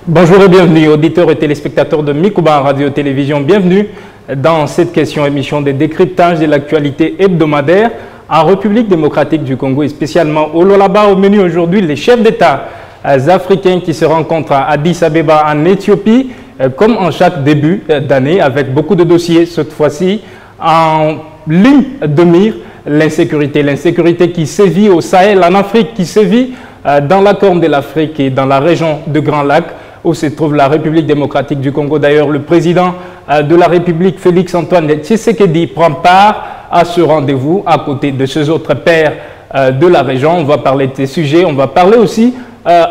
Bonjour et bienvenue, auditeurs et téléspectateurs de Mikuba Radio-Télévision. Bienvenue dans cette émission de décryptage de l'actualité hebdomadaire en République démocratique du Congo et spécialement au Lualaba. Au menu aujourd'hui, les chefs d'État africains qui se rencontrent à Addis Abeba en Éthiopie, comme en chaque début d'année, avec beaucoup de dossiers cette fois-ci en ligne de mire. L'insécurité qui sévit au Sahel, en Afrique, qui sévit dans la Corne de l'Afrique et dans la région de Grand Lac, où se trouve la République démocratique du Congo. D'ailleurs, le président de la République, Félix-Antoine Tshisekedi, prend part à ce rendez-vous à côté de ses autres pairs de la région. On va parler de ces sujets. On va parler aussi,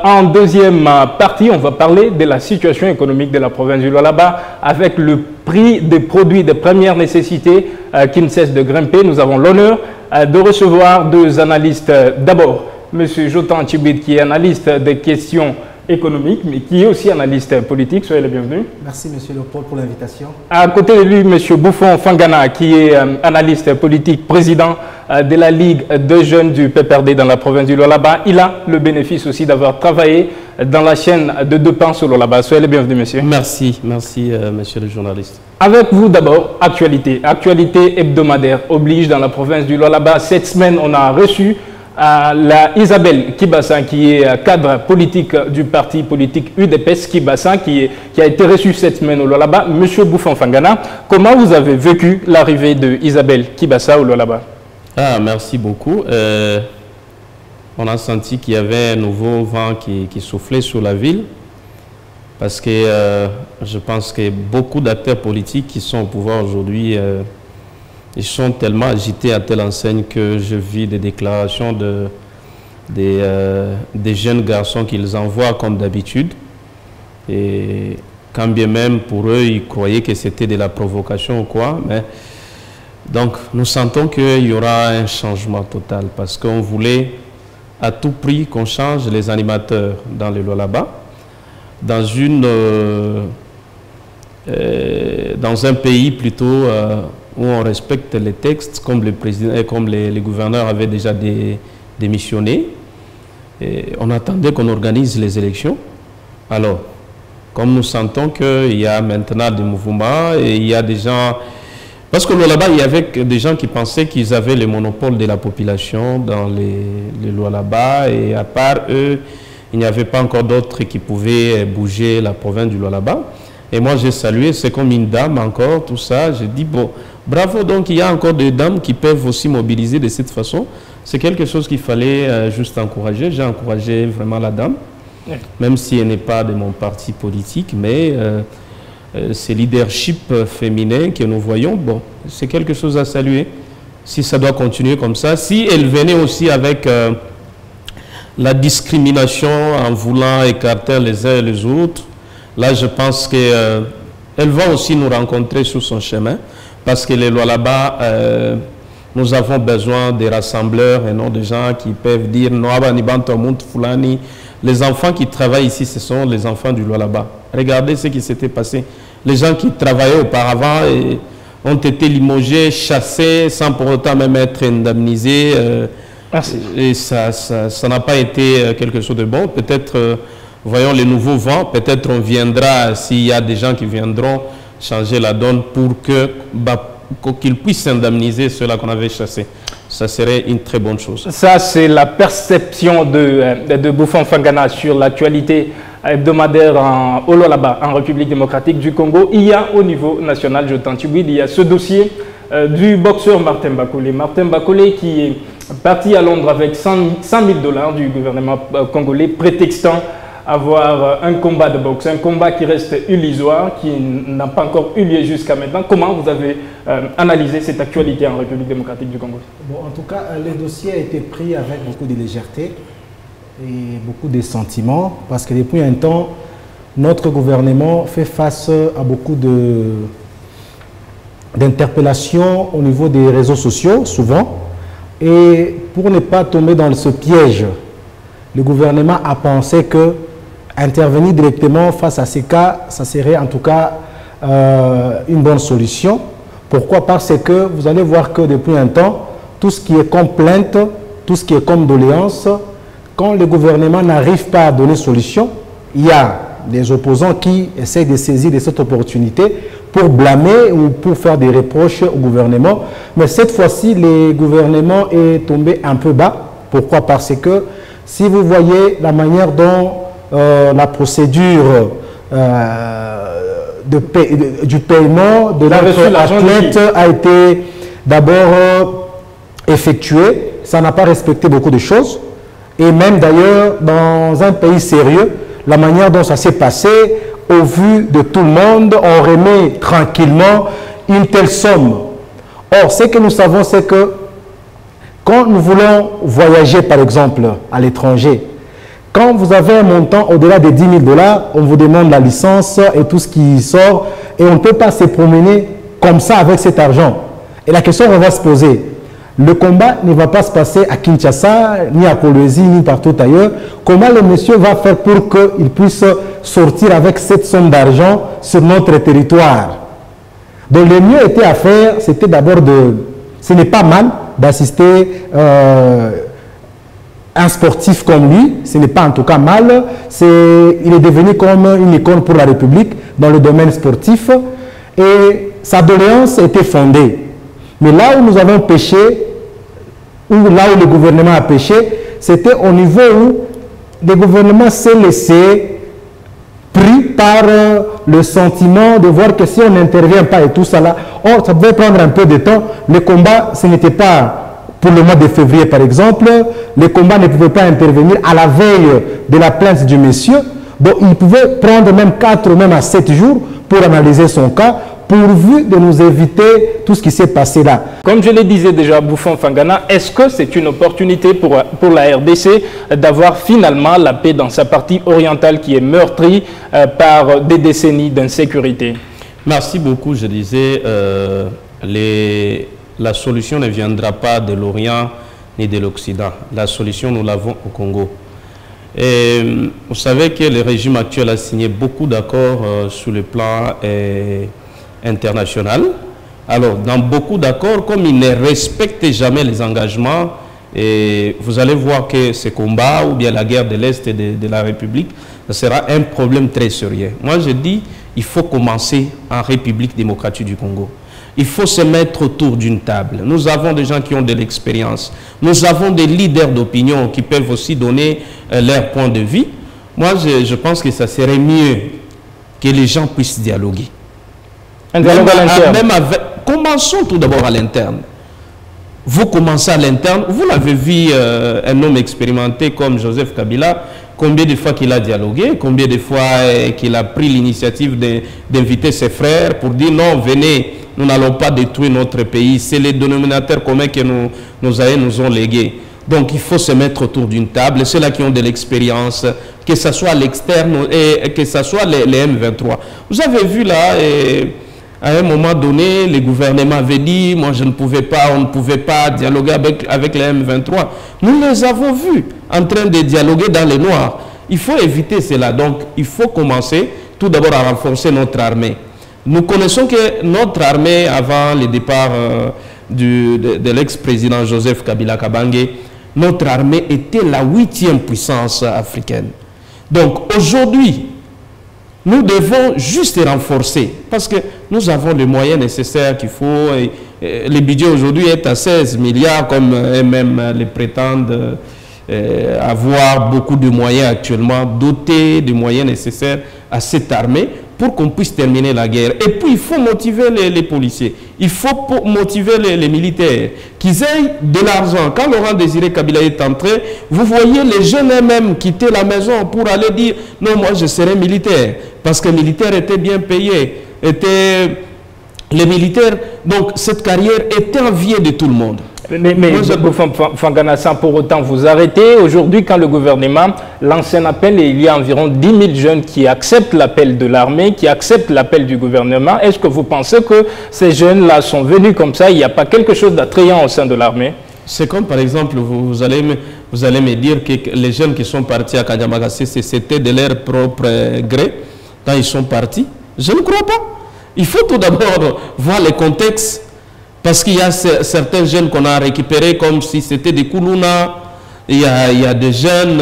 en deuxième partie, on va parler de la situation économique de la province du Lualaba avec le prix des produits de première nécessité qui ne cesse de grimper. Nous avons l'honneur de recevoir deux analystes. D'abord, M. Jotan Tchibit, qui est analyste des questions économique, mais qui est aussi analyste politique. Soyez le bienvenu. Merci, M. Leopold, pour l'invitation. À côté de lui, M. Bouffon Fangana, qui est analyste politique, président de la Ligue des jeunes du PPRD dans la province du Lualaba. Il a le bénéfice aussi d'avoir travaillé dans la chaîne de Deux Pans sur Lualaba. Soyez le bienvenu, monsieur. Merci, monsieur le journaliste. Avec vous d'abord, actualité. Actualité hebdomadaire oblige dans la province du Lualaba. Cette semaine, on a reçu la Isabelle Kibassa, qui est cadre politique du parti politique UDPS Kibassa, qui a été reçue cette semaine au Lualaba. Monsieur Bouffon Fangana, comment vous avez vécu l'arrivée de Isabelle Kibassa au Lualaba? Merci beaucoup. On a senti qu'il y avait un nouveau vent qui soufflait sur la ville, parce que je pense que beaucoup d'acteurs politiques qui sont au pouvoir aujourd'hui ils sont tellement agités à telle enseigne que je vis des déclarations des jeunes garçons qu'ils envoient comme d'habitude. Et quand bien même pour eux, ils croyaient que c'était de la provocation ou quoi. Mais donc nous sentons qu'il y aura un changement total parce qu'on voulait à tout prix qu'on change les animateurs dans le Lualaba. Dans un pays plutôt où on respecte les textes, comme le président et comme les gouverneurs avaient déjà démissionné. Et on attendait qu'on organise les élections. Alors, comme nous sentons qu'il y a maintenant des mouvements et il y a des gens... Parce que là-bas, il y avait des gens qui pensaient qu'ils avaient le monopole de la population dans les Lualaba et à part eux, il n'y avait pas encore d'autres qui pouvaient bouger la province du Lualaba. Et moi, j'ai salué, c'est comme une dame encore, tout ça. J'ai dit, bon, bravo, donc il y a encore des dames qui peuvent aussi mobiliser de cette façon. C'est quelque chose qu'il fallait juste encourager. J'ai encouragé vraiment la dame, même si elle n'est pas de mon parti politique, mais ce leadership féminin que nous voyons, bon, c'est quelque chose à saluer. Si ça doit continuer comme ça, si elle venait aussi avec la discrimination en voulant écarter les uns et les autres, là, je pense qu'elle va aussi nous rencontrer sur son chemin parce que les Lualaba, nous avons besoin des rassembleurs et non des gens qui peuvent dire les enfants qui travaillent ici, ce sont les enfants du Lualaba. Regardez ce qui s'était passé. Les gens qui travaillaient auparavant ont été limogés, chassés sans pour autant même être indemnisés. Et ça n'a pas été quelque chose de bon. Peut-être... voyons les nouveaux vents, peut-être on viendra, s'il y a des gens qui viendront changer la donne pour qu'ils puissent indemniser ceux-là qu'on avait chassés. Ça serait une très bonne chose. Ça, c'est la perception de Bouffon Fangana sur l'actualité hebdomadaire au Lualaba, en République démocratique du Congo. Il y a au niveau national, je t'antibouide, il y a ce dossier du boxeur Martin Bakolé. Martin Bakolé qui est parti à Londres avec 100 000 $ du gouvernement congolais, prétextant avoir un combat de boxe, un combat qui reste illusoire, qui n'a pas encore eu lieu jusqu'à maintenant. Comment vous avez analysé cette actualité en République démocratique du Congo? Bon, en tout cas, le dossier a été pris avec beaucoup de légèreté et beaucoup de sentiments, parce que depuis un temps, notre gouvernement fait face à beaucoup d'interpellations au niveau des réseaux sociaux, souvent. Et pour ne pas tomber dans ce piège, le gouvernement a pensé que intervenir directement face à ces cas, ça serait en tout cas une bonne solution. Pourquoi? Parce que vous allez voir que depuis un temps, tout ce qui est comme plainte, tout ce qui est comme doléance, quand le gouvernement n'arrive pas à donner solution, il y a des opposants qui essayent de saisir de cette opportunité pour blâmer ou pour faire des reproches au gouvernement. Mais cette fois-ci, le gouvernement est tombé un peu bas. Pourquoi? Parce que si vous voyez la manière dont la procédure du paiement de notre athlète a été d'abord effectuée, ça n'a pas respecté beaucoup de choses. Et même d'ailleurs, dans un pays sérieux, la manière dont ça s'est passé, au vu de tout le monde, on remet tranquillement une telle somme. Or, ce que nous savons, c'est que quand nous voulons voyager, par exemple, à l'étranger, quand vous avez un montant au-delà de 10 000 $, on vous demande la licence et tout ce qui sort, et on ne peut pas se promener comme ça avec cet argent. Et la question qu'on va se poser, le combat ne va pas se passer à Kinshasa, ni à Kolwezi, ni partout ailleurs. Comment le monsieur va faire pour qu'il puisse sortir avec cette somme d'argent sur notre territoire? Donc le mieux était à faire, c'était d'abord de... Ce n'est pas mal d'assister un sportif comme lui, ce n'est pas en tout cas mal. Il est devenu comme une icône pour la République dans le domaine sportif et sa doléance était fondée. Mais là où nous avons péché, ou là où le gouvernement a péché, c'était au niveau où le gouvernement s'est laissé pris par le sentiment de voir que si on n'intervient pas et tout ça là, or ça pouvait prendre un peu de temps. Le combat, ce n'était pas pour le mois de février par exemple, le combat ne pouvait pas intervenir à la veille de la plainte du monsieur. Donc il pouvait prendre même 4 ou même à 7 jours pour analyser son cas, pourvu de nous éviter tout ce qui s'est passé là. Comme je le disais déjà, Bouffon Fangana, est-ce que c'est une opportunité pour la RDC d'avoir finalement la paix dans sa partie orientale qui est meurtrie par des décennies d'insécurité? Merci beaucoup. Je disais, la solution ne viendra pas de l'Orient ni de l'Occident. La solution, nous l'avons au Congo. Et vous savez que le régime actuel a signé beaucoup d'accords sur le plan international. Alors, dans beaucoup d'accords, comme il ne respecte jamais les engagements, et vous allez voir que ce combat, ou bien la guerre de l'Est de la République, ce sera un problème très sérieux. Moi, je dis, il faut commencer en République démocratique du Congo. Il faut se mettre autour d'une table. Nous avons des gens qui ont de l'expérience. Nous avons des leaders d'opinion qui peuvent aussi donner leur point de vue. Moi, je pense que ça serait mieux que les gens puissent dialoguer. Un dialogue à l'interne. Commençons tout d'abord à l'interne. Vous commencez à l'interne. Vous l'avez vu, un homme expérimenté comme Joseph Kabila, combien de fois qu'il a dialogué, combien de fois qu'il a pris l'initiative d'inviter ses frères pour dire non, venez, nous n'allons pas détruire notre pays. C'est les dénominateurs communs que nos aïeux nous ont légués. Donc il faut se mettre autour d'une table. Ceux-là qui ont de l'expérience, que ce soit à l'externe et que ce soit les M23. Vous avez vu là, à un moment donné, le gouvernement avait dit, moi je ne pouvais pas, on ne pouvait pas dialoguer avec les M23. Nous les avons vus en train de dialoguer dans le noir. Il faut éviter cela. Donc il faut commencer tout d'abord à renforcer notre armée. Nous connaissons que notre armée, avant le départ de l'ex-président Joseph Kabila Kabange, notre armée était la 8e puissance africaine. Donc aujourd'hui, nous devons juste renforcer parce que nous avons les moyens nécessaires qu'il faut. Le budget aujourd'hui est à 16 milliards comme même les prétendent avoir beaucoup de moyens actuellement, dotés des moyens nécessaires à cette armée pour qu'on puisse terminer la guerre. Et puis il faut motiver les policiers, il faut motiver les militaires, qu'ils aient de l'argent. Quand Laurent Désiré Kabila est entré, vous voyez les jeunes eux-mêmes quitter la maison pour aller dire non, moi je serai militaire, parce que les militaires étaient bien payés, les militaires, donc cette carrière était enviée de tout le monde. Mais Fangana, sans pour autant vous arrêter, aujourd'hui quand le gouvernement lance un appel et il y a environ 10 000 jeunes qui acceptent l'appel de l'armée, qui acceptent l'appel du gouvernement, est-ce que vous pensez que ces jeunes-là sont venus comme ça, il n'y a pas quelque chose d'attrayant au sein de l'armée? C'est comme par exemple, vous allez me dire que les jeunes qui sont partis à Kanyamagasi, c'était de leur propre gré quand ils sont partis. Je ne crois pas. Il faut tout d'abord voir le contexte. Parce qu'il y a certains jeunes qu'on a récupérés comme si c'était des Koulouna. Il y a des jeunes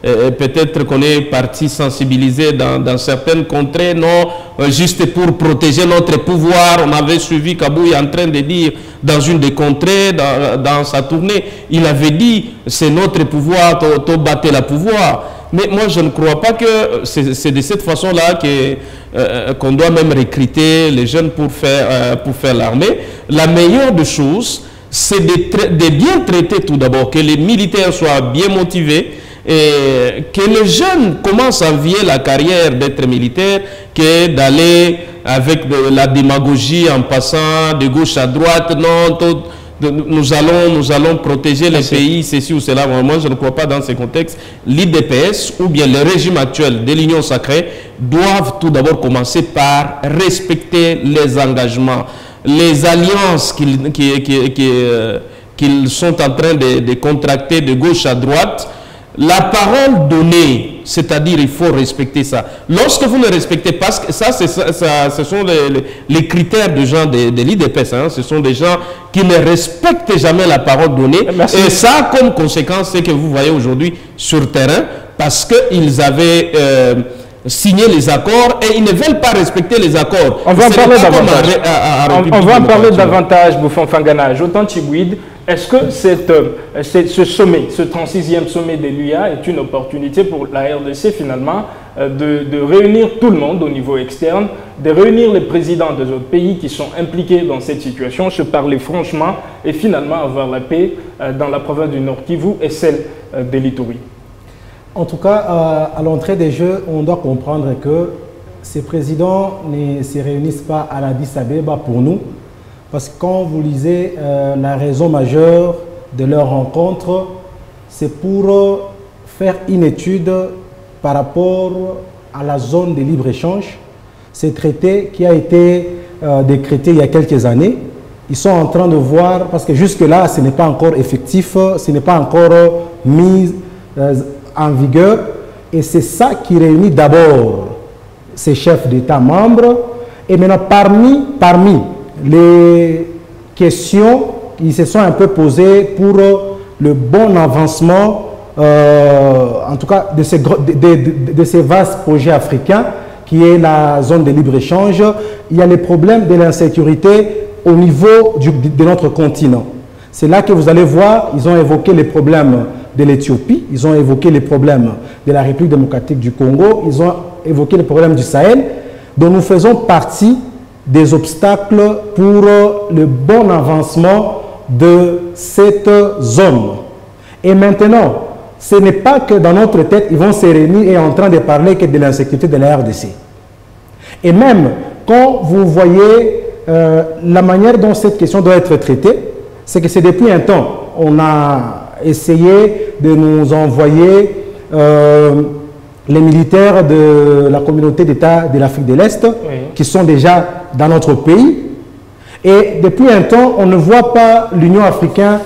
peut-être qu'on est parti sensibiliser dans certaines contrées, non, juste pour protéger notre pouvoir. On avait suivi Kabouy en train de dire dans une des contrées, dans sa tournée, il avait dit c'est notre pouvoir, to battre le pouvoir. Mais moi, je ne crois pas que c'est de cette façon-là qu'on doit même recruter les jeunes pour faire l'armée. La meilleure des choses, c'est de bien traiter tout d'abord, que les militaires soient bien motivés, et que les jeunes commencent à envier la carrière d'être militaire, que d'aller avec de la démagogie en passant de gauche à droite. Non, nous allons protéger les pays, ceci ou cela. Moi, je ne crois pas dans ces contextes. L'IDPS ou bien le régime actuel de l'Union sacrée doivent tout d'abord commencer par respecter les engagements, les alliances qu'ils sont en train de contracter de gauche à droite. La parole donnée, c'est-à-dire il faut respecter ça. Lorsque vous ne respectez pas, ce sont les critères de gens de l'IDPS. Hein, ce sont des gens qui ne respectent jamais la parole donnée. Merci. Et ça a comme conséquence ce que vous voyez aujourd'hui sur le terrain, parce qu'ils avaient signé les accords et ils ne veulent pas respecter les accords. On va en parler davantage. On va en parler davantage, Bouffon Fangana. Jotan Tchibouide, est-ce que ce sommet, ce 36e sommet de l'UA est une opportunité pour la RDC finalement de réunir tout le monde au niveau externe, de réunir les présidents des autres pays qui sont impliqués dans cette situation, se parler franchement et finalement avoir la paix dans la province du Nord Kivu et celle de l'Ituri? En tout cas, à l'entrée des Jeux, on doit comprendre que ces présidents ne se réunissent pas à l'Addis Abeba pour nous. Parce que quand vous lisez la raison majeure de leur rencontre, c'est pour faire une étude par rapport à la zone de libre-échange. Ce traité qui a été décrété il y a quelques années, ils sont en train de voir, parce que jusque-là, ce n'est pas encore effectif, ce n'est pas encore mis en vigueur. Et c'est ça qui réunit d'abord ces chefs d'État membres. Et maintenant, parmi les questions qui se sont un peu posées pour le bon avancement, en tout cas de ces vastes projets africains, qui est la zone de libre-échange, il y a les problèmes de l'insécurité au niveau de notre continent. C'est là que vous allez voir, ils ont évoqué les problèmes de l'Éthiopie, ils ont évoqué les problèmes de la République démocratique du Congo, ils ont évoqué les problèmes du Sahel, dont nous faisons partie des obstacles pour le bon avancement de cette zone. Et maintenant, ce n'est pas que dans notre tête, ils vont se réunir et en train de parler que de l'insécurité de la RDC. Et même quand vous voyez la manière dont cette question doit être traitée, c'est que c'est depuis un temps, on a essayé de nous envoyer les militaires de la communauté d'États de l'Afrique de l'Est, oui, qui sont déjà dans notre pays. Et depuis un temps, on ne voit pas l'Union africaine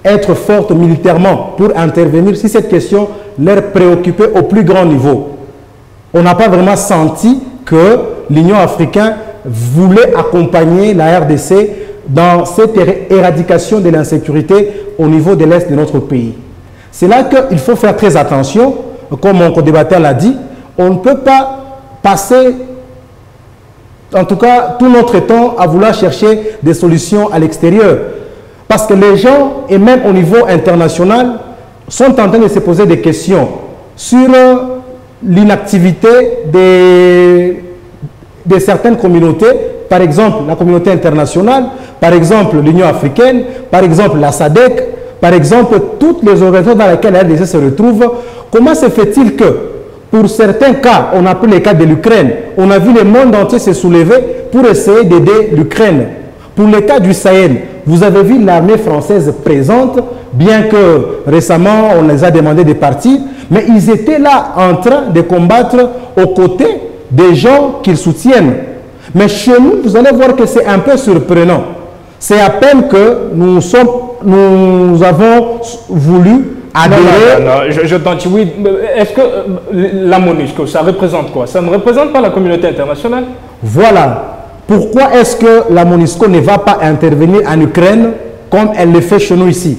être forte militairement pour intervenir si cette question leur préoccupait au plus grand niveau. On n'a pas vraiment senti que l'Union africaine voulait accompagner la RDC dans cette éradication de l'insécurité au niveau de l'Est de notre pays. C'est là qu'il faut faire très attention. Comme mon co-débatteur l'a dit, on ne peut pas passer, en tout cas, tout notre temps à vouloir chercher des solutions à l'extérieur. Parce que les gens, et même au niveau international, sont en train de se poser des questions sur l'inactivité de certaines communautés, par exemple la communauté internationale, par exemple l'Union africaine, par exemple la SADC, par exemple toutes les organisations dans lesquelles la RDC se retrouve. Comment se fait-il que, pour certains cas, on a pris les cas de l'Ukraine, on a vu le monde entier se soulever pour essayer d'aider l'Ukraine. Pour le cas du Sahel, vous avez vu l'armée française présente, bien que récemment on les a demandé de partir, mais ils étaient là en train de combattre aux côtés des gens qu'ils soutiennent. Mais chez nous, vous allez voir que c'est un peu surprenant. C'est à peine que nous avons voulu adhérer. Non, je tente, oui. Est-ce que la MONUSCO, ça représente quoi? Ça ne représente pas la communauté internationale? Voilà. Pourquoi est-ce que la MONUSCO ne va pas intervenir en Ukraine comme elle le fait chez nous ici?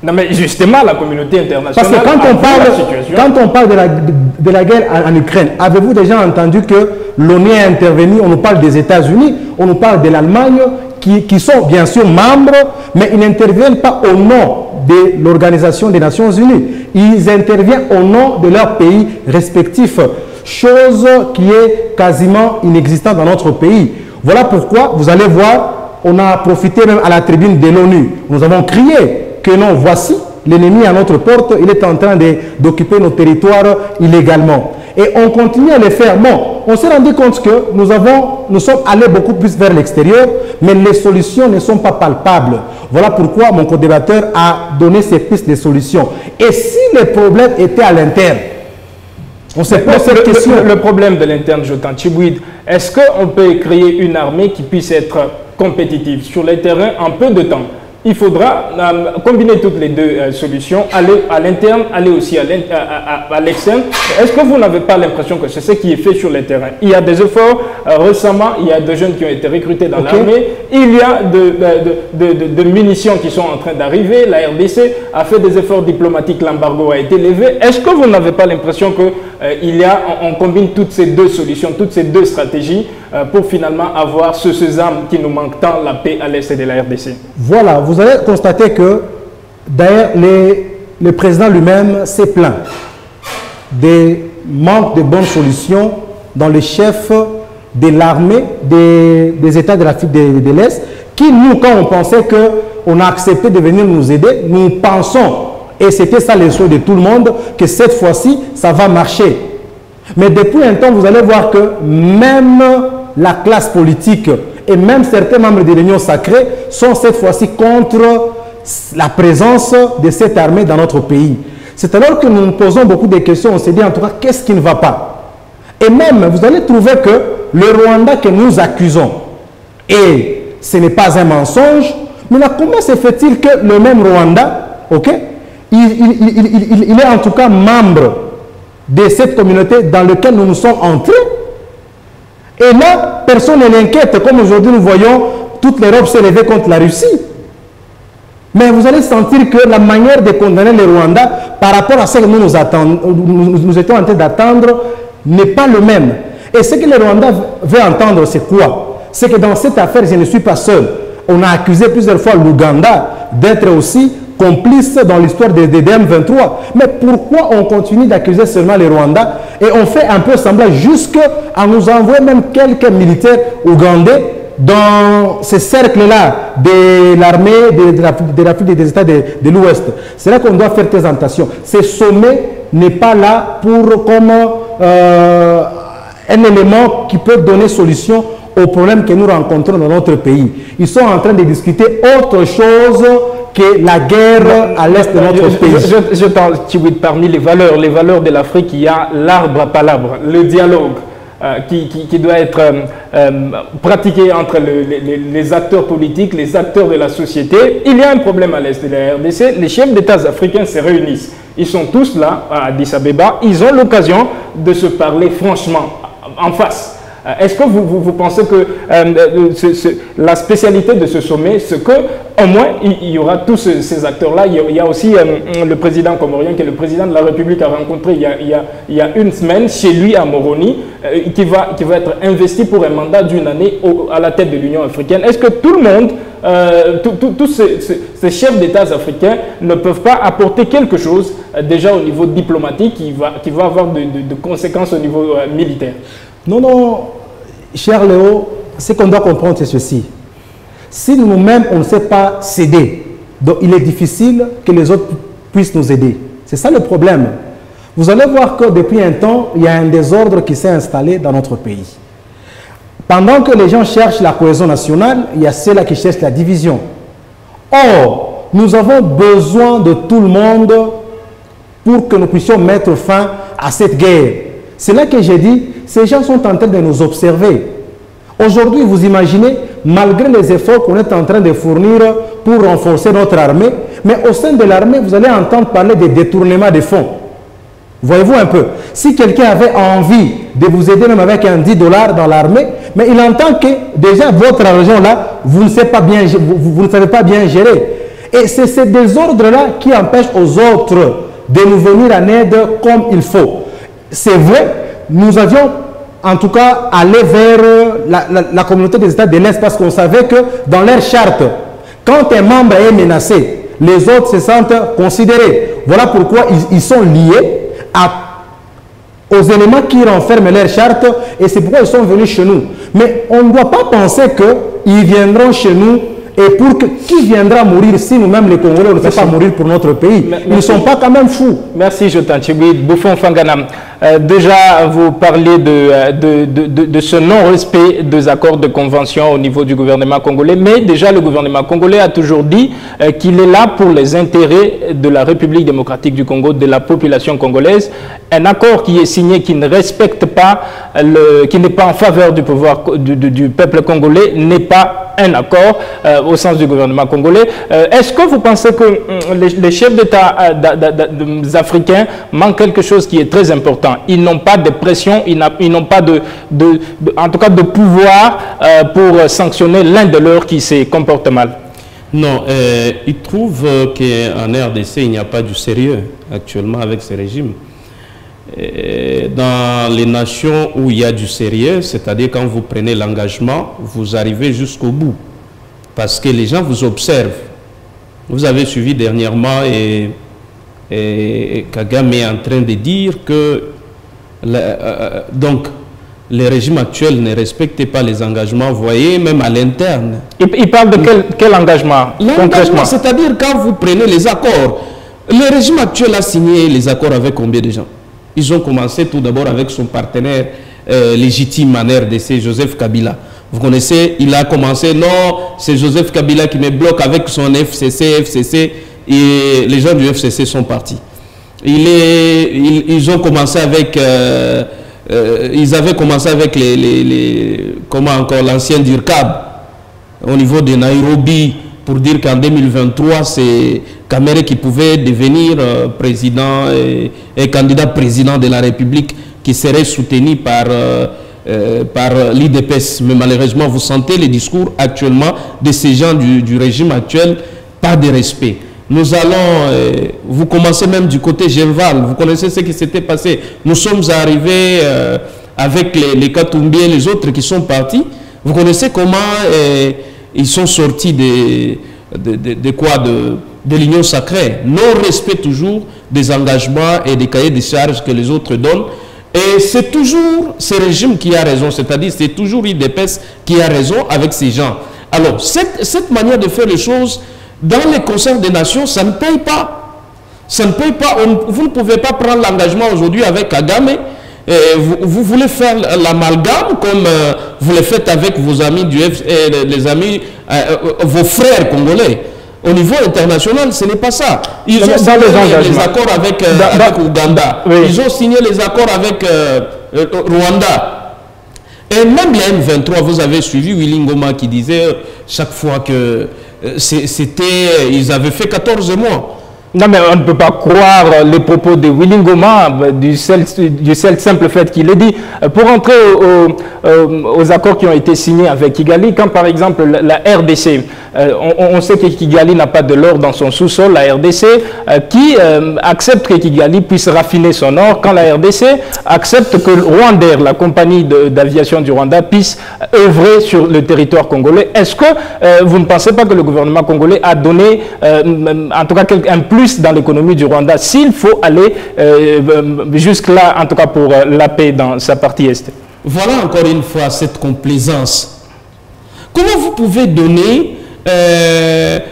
Non, mais justement, la communauté internationale... Parce que quand on parle de la guerre en Ukraine, avez-vous déjà entendu que l'ONU est intervenu? On nous parle des États-Unis, on nous parle de l'Allemagne, qui sont bien sûr membres, mais ils n'interviennent pas au nom de l'Organisation des Nations Unies. Ils interviennent au nom de leur pays respectifs, chose qui est quasiment inexistante dans notre pays. Voilà pourquoi, vous allez voir, on a profité même à la tribune de l'ONU. Nous avons crié que non, voici, l'ennemi à notre porte, il est en train d'occuper nos territoires illégalement. Et on continue à le faire. Bon, on s'est rendu compte que nous sommes allés beaucoup plus vers l'extérieur, mais les solutions ne sont pas palpables. Voilà pourquoi mon co-débatteur a donné ces pistes de solutions. Et si le problème était à l'interne, on se pose cette question. Le problème de l'interne, Jotan Tchibouide, est-ce qu'on peut créer une armée qui puisse être compétitive sur les terrains en peu de temps? Il faudra combiner toutes les deux solutions, aller à l'interne, aller aussi à l'externe. Est-ce que vous n'avez pas l'impression que c'est ce qui est fait sur le terrain? Il y a des efforts. Récemment, il y a des jeunes qui ont été recrutés dans l'armée. Il y a de munitions qui sont en train d'arriver. La RDC a fait des efforts diplomatiques. L'embargo a été levé. Est-ce que vous n'avez pas l'impression qu'on combine toutes ces deux solutions, toutes ces deux stratégies pour finalement avoir ce sésame qui nous manque tant, la paix à l'est de la RDC? Voilà, vous allez constater que d'ailleurs le président lui-même s'est plaint des manques de bonnes solutions dans les chefs de l'armée des États de l'Afrique de l'Est qui, nous, quand on pensait qu'on a accepté de venir nous aider, nous pensons, et c'était ça le souhait de tout le monde, que cette fois-ci, ça va marcher. Mais depuis un temps, vous allez voir que même la classe politique et même certains membres de l'Union sacrée sont cette fois-ci contre la présence de cette armée dans notre pays. C'est alors que nous nous posons beaucoup de questions, on s'est dit en tout cas, qu'est-ce qui ne va pas? Et même, vous allez trouver que le Rwanda que nous accusons, et ce n'est pas un mensonge, mais là, comment se fait-il que le même Rwanda, il est en tout cas membre de cette communauté dans laquelle nous nous sommes entrés? Et là, personne ne l'inquiète, comme aujourd'hui nous voyons toute l'Europe se lever contre la Russie. Mais vous allez sentir que la manière de condamner le Rwanda par rapport à ce que nous étions en train d'attendre n'est pas le même. Et ce que le Rwanda veut entendre, c'est quoi? C'est que dans cette affaire, je ne suis pas seul. On a accusé plusieurs fois l'Ouganda d'être aussi complice dans l'histoire des DM23. Mais pourquoi on continue d'accuser seulement les Rwandais et on fait un peu semblant jusqu'à nous envoyer même quelques militaires ougandais dans ce cercle-là de l'armée de l'Afrique des États de l'Ouest? C'est là qu'on doit faire très attention. Ce sommet n'est pas là pour comme un élément qui peut donner solution aux problèmes que nous rencontrons dans notre pays. Ils sont en train de discuter autre chose que la guerre à l'est de notre pays. Parmi les valeurs de l'Afrique, il y a l'arbre à palabre, le dialogue qui doit être pratiqué entre les acteurs politiques, les acteurs de la société. Il y a un problème à l'est de la RDC. Les chefs d'État africains se réunissent. Ils sont tous là à Addis Abeba. Ils ont l'occasion de se parler franchement, en face. Est-ce que vous pensez que la spécialité de ce sommet, c'est qu'au moins il y aura tous ces acteurs-là? Il y a aussi le président comorien, que le président de la République a rencontré il y a une semaine chez lui à Moroni, qui va être investi pour un mandat d'une année à la tête de l'Union africaine. Est-ce que tout le monde, tous ces chefs d'État africains ne peuvent pas apporter quelque chose déjà au niveau diplomatique qui va avoir de conséquences au niveau militaire? Non, non, cher Léo, ce qu'on doit comprendre, c'est ceci. Si nous-mêmes, on ne sait pas céder, donc il est difficile que les autres puissent nous aider. C'est ça le problème. Vous allez voir que depuis un temps, il y a un désordre qui s'est installé dans notre pays. Pendant que les gens cherchent la cohésion nationale, il y a ceux-là qui cherchent la division. Or, nous avons besoin de tout le monde pour que nous puissions mettre fin à cette guerre. C'est là que j'ai dit, ces gens sont en train de nous observer. Aujourd'hui, vous imaginez, malgré les efforts qu'on est en train de fournir pour renforcer notre armée, mais au sein de l'armée, vous allez entendre parler de détournement de fonds. Voyez-vous un peu, si quelqu'un avait envie de vous aider même avec un $10 dans l'armée, mais il entend que déjà votre argent là, vous ne savez pas bien gérer. Et c'est ce désordre-là qui empêche aux autres de nous venir en aide comme il faut. C'est vrai, nous avions en tout cas allé vers la communauté des États de l'Est parce qu'on savait que dans leur charte, quand un membre est menacé, les autres se sentent considérés. Voilà pourquoi ils sont liés aux éléments qui renferment leur charte et c'est pourquoi ils sont venus chez nous. Mais on ne doit pas penser qu'ils viendront chez nous et pour qui viendra mourir si nous-mêmes les Congolais on ne fait pas mourir pour notre pays. Ils ne sont pas quand même fous. Merci Jotan Tchibouid. Bouffon Fanganam. Déjà, vous parlez de ce non-respect des accords de convention au niveau du gouvernement congolais, mais déjà le gouvernement congolais a toujours dit qu'il est là pour les intérêts de la République démocratique du Congo, de la population congolaise. Un accord qui est signé, qui ne respecte pas, qui n'est pas en faveur du pouvoir du peuple congolais, n'est pas un accord au sens du gouvernement congolais. Est-ce que vous pensez que les chefs d'État africains manquent quelque chose qui est très important? Ils n'ont pas de pression, ils n'ont pas en tout cas de pouvoir pour sanctionner l'un de leurs qui se comporte mal. Non, ils trouvent qu'en RDC, il n'y a pas du sérieux actuellement avec ce régime. Dans les nations où il y a du sérieux, c'est-à-dire quand vous prenez l'engagement, vous arrivez jusqu'au bout. Parce que les gens vous observent. Vous avez suivi dernièrement et Kagame est en train de dire que donc les régimes actuels ne respectent pas les engagements, vous voyez, même à l'interne. Il parle de quel engagement concrètement? C'est-à-dire quand vous prenez les accords, le régime actuel a signé les accords avec combien de gens? Ils ont commencé tout d'abord avec son partenaire légitime en RDC, Joseph Kabila. Vous connaissez, il a commencé, non, c'est Joseph Kabila qui me bloque avec son FCC, et les gens du FCC sont partis. Ils ont commencé avec, ils avaient commencé avec comment encore, l'ancien DIRCAB, au niveau de Nairobi, pour dire qu'en 2023, c'est Kamere qui pouvait devenir président et candidat président de la République qui serait soutenu par l'IDPS. Mais malheureusement, vous sentez les discours actuellement de ces gens du régime actuel, pas de respect. Nous allons, vous commencez même du côté Genval, vous connaissez ce qui s'était passé. Nous sommes arrivés avec les Katumbi et les autres qui sont partis. Vous connaissez comment ils sont sortis de l'union sacrée. Non-respect toujours des engagements et des cahiers de charges que les autres donnent. Et c'est toujours ce régime qui a raison, c'est-à-dire c'est toujours l'IDPS qui a raison avec ces gens. Alors, cette manière de faire les choses, dans les concerts des nations, ça ne paye pas. Ça ne paye pas. Vous ne pouvez pas prendre l'engagement aujourd'hui avec Kagame. Vous voulez faire l'amalgame comme vous le faites avec vos amis vos frères congolais. Au niveau international, ce n'est pas ça. Ils ont signé les accords avec Ouganda. Oui. Ils ont signé les accords avec Rwanda. Et même les M23, vous avez suivi Willy Ngoma qui disait chaque fois que ils avaient fait 14 mois. Non, mais on ne peut pas croire les propos de Willy Ngoma du seul simple fait qu'il est dit. Pour entrer aux accords qui ont été signés avec Kigali, quand par exemple la RDC, on sait que Kigali n'a pas de l'or dans son sous-sol, la RDC, qui accepte que Kigali puisse raffiner son or, quand la RDC accepte que Rwandair, la compagnie d'aviation du Rwanda, puisse œuvrer sur le territoire congolais. Est-ce que vous ne pensez pas que le gouvernement congolais a donné, en tout cas, un plus dans l'économie du Rwanda, s'il faut aller jusque-là, en tout cas pour la paix dans sa partie est? Voilà encore une fois cette complaisance. Comment vous pouvez donner,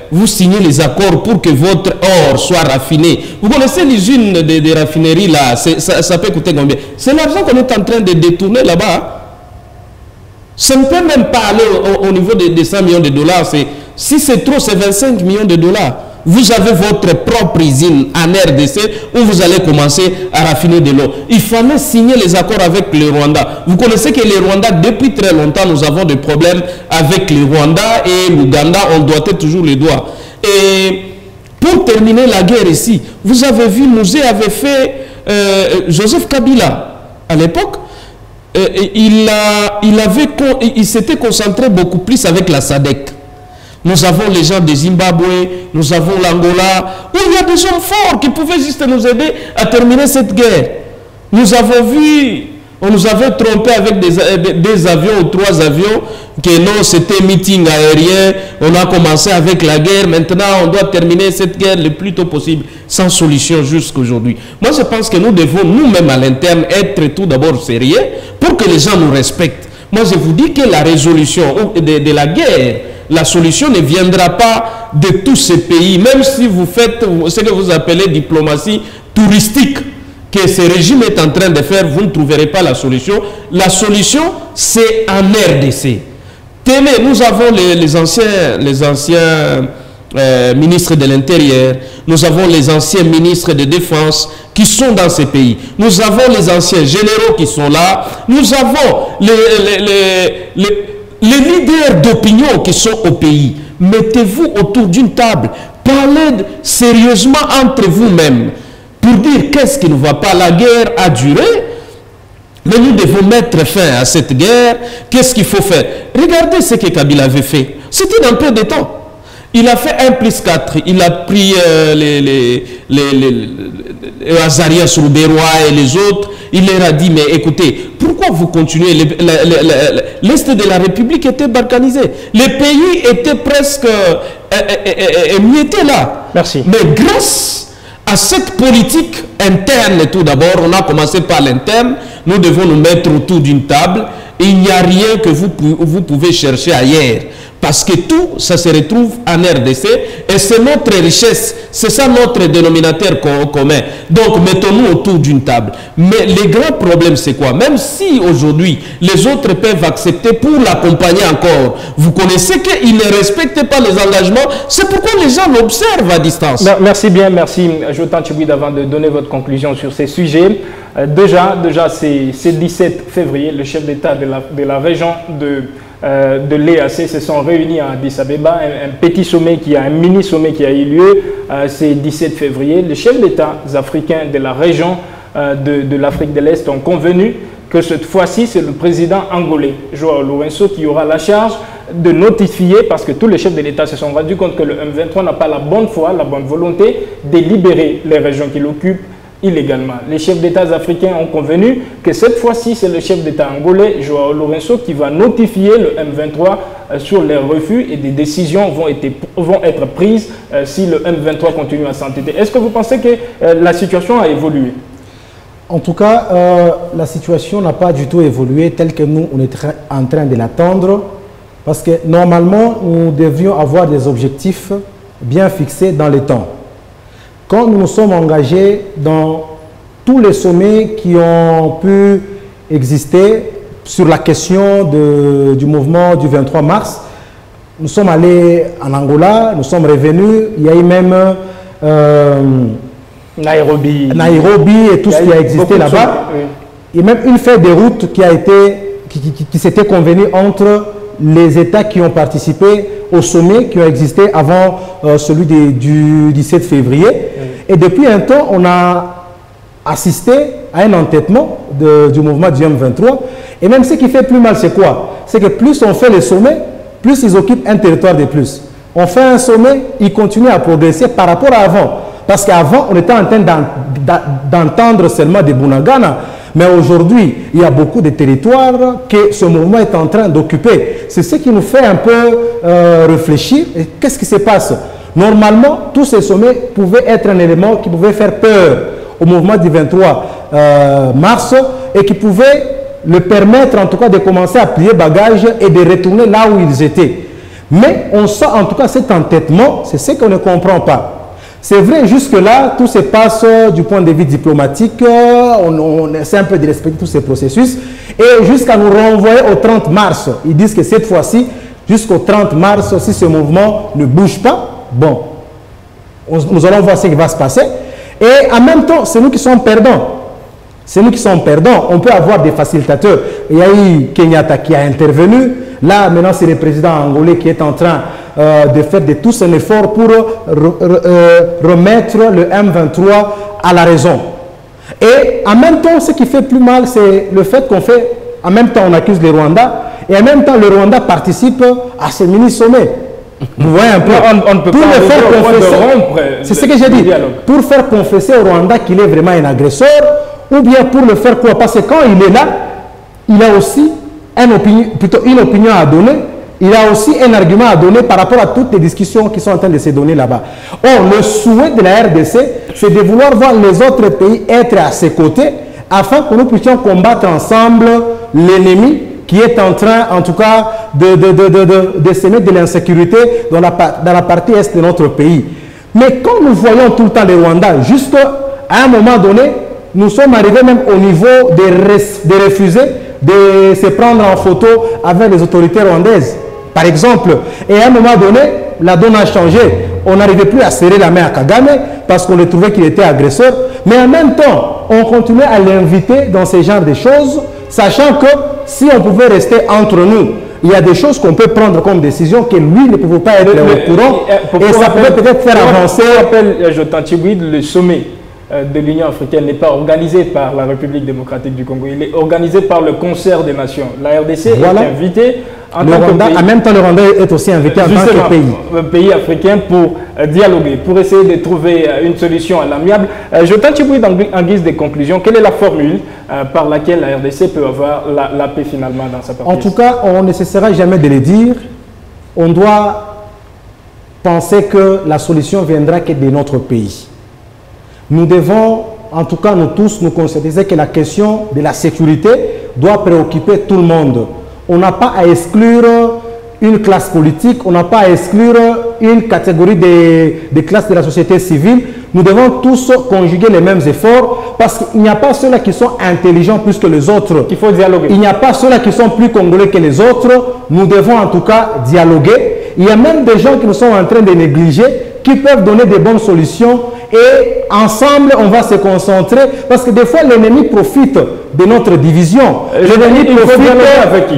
vous signez les accords pour que votre or soit raffiné? Vous connaissez l'usine des raffineries là, ça peut coûter combien? C'est l'argent qu'on est en train de détourner là-bas. Ça ne peut même pas aller au niveau des 100 millions de dollars. Si c'est trop, c'est 25 millions de dollars. Vous avez votre propre usine en RDC où vous allez commencer à raffiner de l'eau. Il fallait signer les accords avec le Rwanda. Vous connaissez que les Rwandais, depuis très longtemps, nous avons des problèmes avec le Rwanda et l'Ouganda. On doigtait toujours les doigts. Et pour terminer la guerre ici, vous avez vu, Mouzé avait fait Joseph Kabila à l'époque. Il s'était concentré beaucoup plus avec la SADC. Nous avons les gens de Zimbabwe, nous avons l'Angola, où il y a des hommes forts qui pouvaient juste nous aider à terminer cette guerre. Nous avons vu, on nous avait trompé avec des avions ou 3 avions, que non, c'était meeting aérien, on a commencé avec la guerre, maintenant on doit terminer cette guerre le plus tôt possible, sans solution jusqu'à aujourd'hui. Moi je pense que nous devons nous-mêmes à l'interne être tout d'abord sérieux pour que les gens nous respectent. Moi je vous dis que la résolution de la guerre, la solution ne viendra pas de tous ces pays, même si vous faites ce que vous appelez diplomatie touristique, que ce régime est en train de faire, vous ne trouverez pas la solution. La solution, c'est en RDC. Tenez, nous avons les anciens ministres de l'Intérieur, nous avons les anciens ministres de Défense qui sont dans ces pays. Nous avons les anciens généraux qui sont là. Nous avons les leaders d'opinion qui sont au pays. Mettez-vous autour d'une table. Parlez sérieusement entre vous-mêmes pour dire qu'est-ce qui ne va pas. La guerre a duré, mais nous devons mettre fin à cette guerre. Qu'est-ce qu'il faut faire? Regardez ce que Kabila avait fait. C'était dans peu de temps. Il a fait 1+4. Il a pris les Azarias Rouberois et les autres. Il leur a dit, mais écoutez, pourquoi vous continuez? L'Est de la République était balkanisé. Les pays étaient presque émiettés là. Merci. Mais grâce à cette politique interne, tout d'abord, on a commencé par l'interne, nous devons nous mettre autour d'une table. Et il n'y a rien que vous pouvez chercher ailleurs. Parce que tout, ça se retrouve en RDC et c'est notre richesse, c'est ça notre dénominateur commun. Donc, mettons-nous autour d'une table. Mais le grand problème, c'est quoi? Même si aujourd'hui, les autres peuvent accepter pour l'accompagner encore, vous connaissez qu'ils ne respectent pas les engagements, c'est pourquoi les gens l'observent à distance. Merci bien, merci Jotan Tchibouid avant de donner votre conclusion sur ces sujets. Déjà c'est 17 février, le chef d'État de la région de l'EAC se sont réunis à Addis Abeba, un petit sommet un mini-sommet qui a eu lieu, c'est 17 février. Les chefs d'État africains de la région de l'Afrique de l'Est ont convenu que cette fois-ci, c'est le président angolais, João Lourenço, qui aura la charge de notifier, parce que tous les chefs de l'État se sont rendus compte que le M23 n'a pas la bonne foi, la bonne volonté de libérer les régions qu'il occupe illégalement. Les chefs d'État africains ont convenu que cette fois-ci, c'est le chef d'État angolais, João Lourenço, qui va notifier le M23 sur les refus et des décisions vont être prises si le M23 continue à s'entêter. Est-ce que vous pensez que la situation a évolué? En tout cas, la situation n'a pas du tout évolué telle que nous, on est en train de l'attendre, parce que normalement, nous devions avoir des objectifs bien fixés dans le temps. Quand nous nous sommes engagés dans tous les sommets qui ont pu exister sur la question du mouvement du 23 mars, nous sommes allés en Angola, nous sommes revenus, il y a eu même Nairobi et tout ce qui a existé là-bas. Oui. Il y a même une feuille de route qui s'était convenue entre les États qui ont participé au sommet qui ont existé avant celui du 17 février. Oui. Et depuis un temps, on a assisté à un entêtement du mouvement du M23. Et même ce qui fait plus mal, c'est quoi? C'est que plus on fait les sommets, plus ils occupent un territoire de plus. On fait un sommet, ils continuent à progresser par rapport à avant. Parce qu'avant, on était en train d'entendre seulement des Bunagana. Mais aujourd'hui, il y a beaucoup de territoires que ce mouvement est en train d'occuper. C'est ce qui nous fait un peu réfléchir. Qu'est-ce qui se passe? Normalement, tous ces sommets pouvaient être un élément qui pouvait faire peur au mouvement du 23 mars et qui pouvait le permettre en tout cas de commencer à plier bagages et de retourner là où ils étaient. Mais on sent en tout cas cet entêtement, c'est ce qu'on ne comprend pas. C'est vrai, jusque-là, tout se passe du point de vue diplomatique, on essaie un peu de respecter tous ces processus, et jusqu'à nous renvoyer au 30 mars. Ils disent que cette fois-ci, jusqu'au 30 mars, si ce mouvement ne bouge pas, bon, nous allons voir ce qui va se passer. Et en même temps, c'est nous qui sommes perdants. C'est nous qui sommes perdants. On peut avoir des facilitateurs. Il y a eu Kenyatta qui a intervenu. Là, maintenant, c'est le président angolais qui est en train de faire de tous un effort pour remettre le M23 à la raison. Et en même temps, ce qui fait plus mal, c'est le fait qu'on fait, en même temps, on accuse le Rwanda, et en même temps, le Rwanda participe à ce mini-sommet. Vous voyez un peu. On ne peut pas faire confesser, c'est ce que j'ai dit. Pour faire confesser au Rwanda qu'il est vraiment un agresseur, ou bien pour le faire quoi? Parce que quand il est là, il a aussi une opinion à donner. Il a aussi un argument à donner par rapport à toutes les discussions qui sont en train de se donner là-bas. Or, le souhait de la RDC, c'est de vouloir voir les autres pays être à ses côtés afin que nous puissions combattre ensemble l'ennemi qui est en train, en tout cas, de semer de l'insécurité dans la partie est de notre pays. Mais quand nous voyons tout le temps les Rwandais, jusqu'à un moment donné, nous sommes arrivés même au niveau de refuser de se prendre en photo avec les autorités rwandaises. Par exemple, et à un moment donné, la donne a changé. On n'arrivait plus à serrer la main à Kagame parce qu'on le trouvait qu'il était agresseur. Mais en même temps, on continuait à l'inviter dans ce genre de choses, sachant que si on pouvait rester entre nous, il y a des choses qu'on peut prendre comme décision que lui ne pouvait pas être au courant. Et ça pouvait peut-être faire avancer. Je rappelle, Jotan Tchibouide, le sommet de l'Union africaine n'est pas organisé par la République démocratique du Congo. Il est organisé par le concert des nations. La RDC est invitée en tant que pays. En même temps, le Rwanda est aussi invité en tant que pays. Pays africain pour dialoguer, pour essayer de trouver une solution à l'amiable. Jotan Tchibouide, en guise de conclusion, quelle est la formule par laquelle la RDC peut avoir la paix finalement dans sa partie? En tout cas, on ne cessera jamais de le dire. On doit penser que la solution viendra que de notre pays. Nous devons, en tout cas nous tous, nous conscientiser que la question de la sécurité doit préoccuper tout le monde. On n'a pas à exclure une classe politique, on n'a pas à exclure une catégorie des classes de la société civile. Nous devons tous conjuguer les mêmes efforts parce qu'il n'y a pas ceux-là qui sont intelligents plus que les autres. Il faut dialoguer. Il n'y a pas ceux-là qui sont plus congolais que les autres. Nous devons en tout cas dialoguer. Il y a même des gens qui nous sont en train de négliger, qui peuvent donner des bonnes solutions. Et ensemble, on va se concentrer parce que des fois, l'ennemi profite de notre division. L'ennemi profite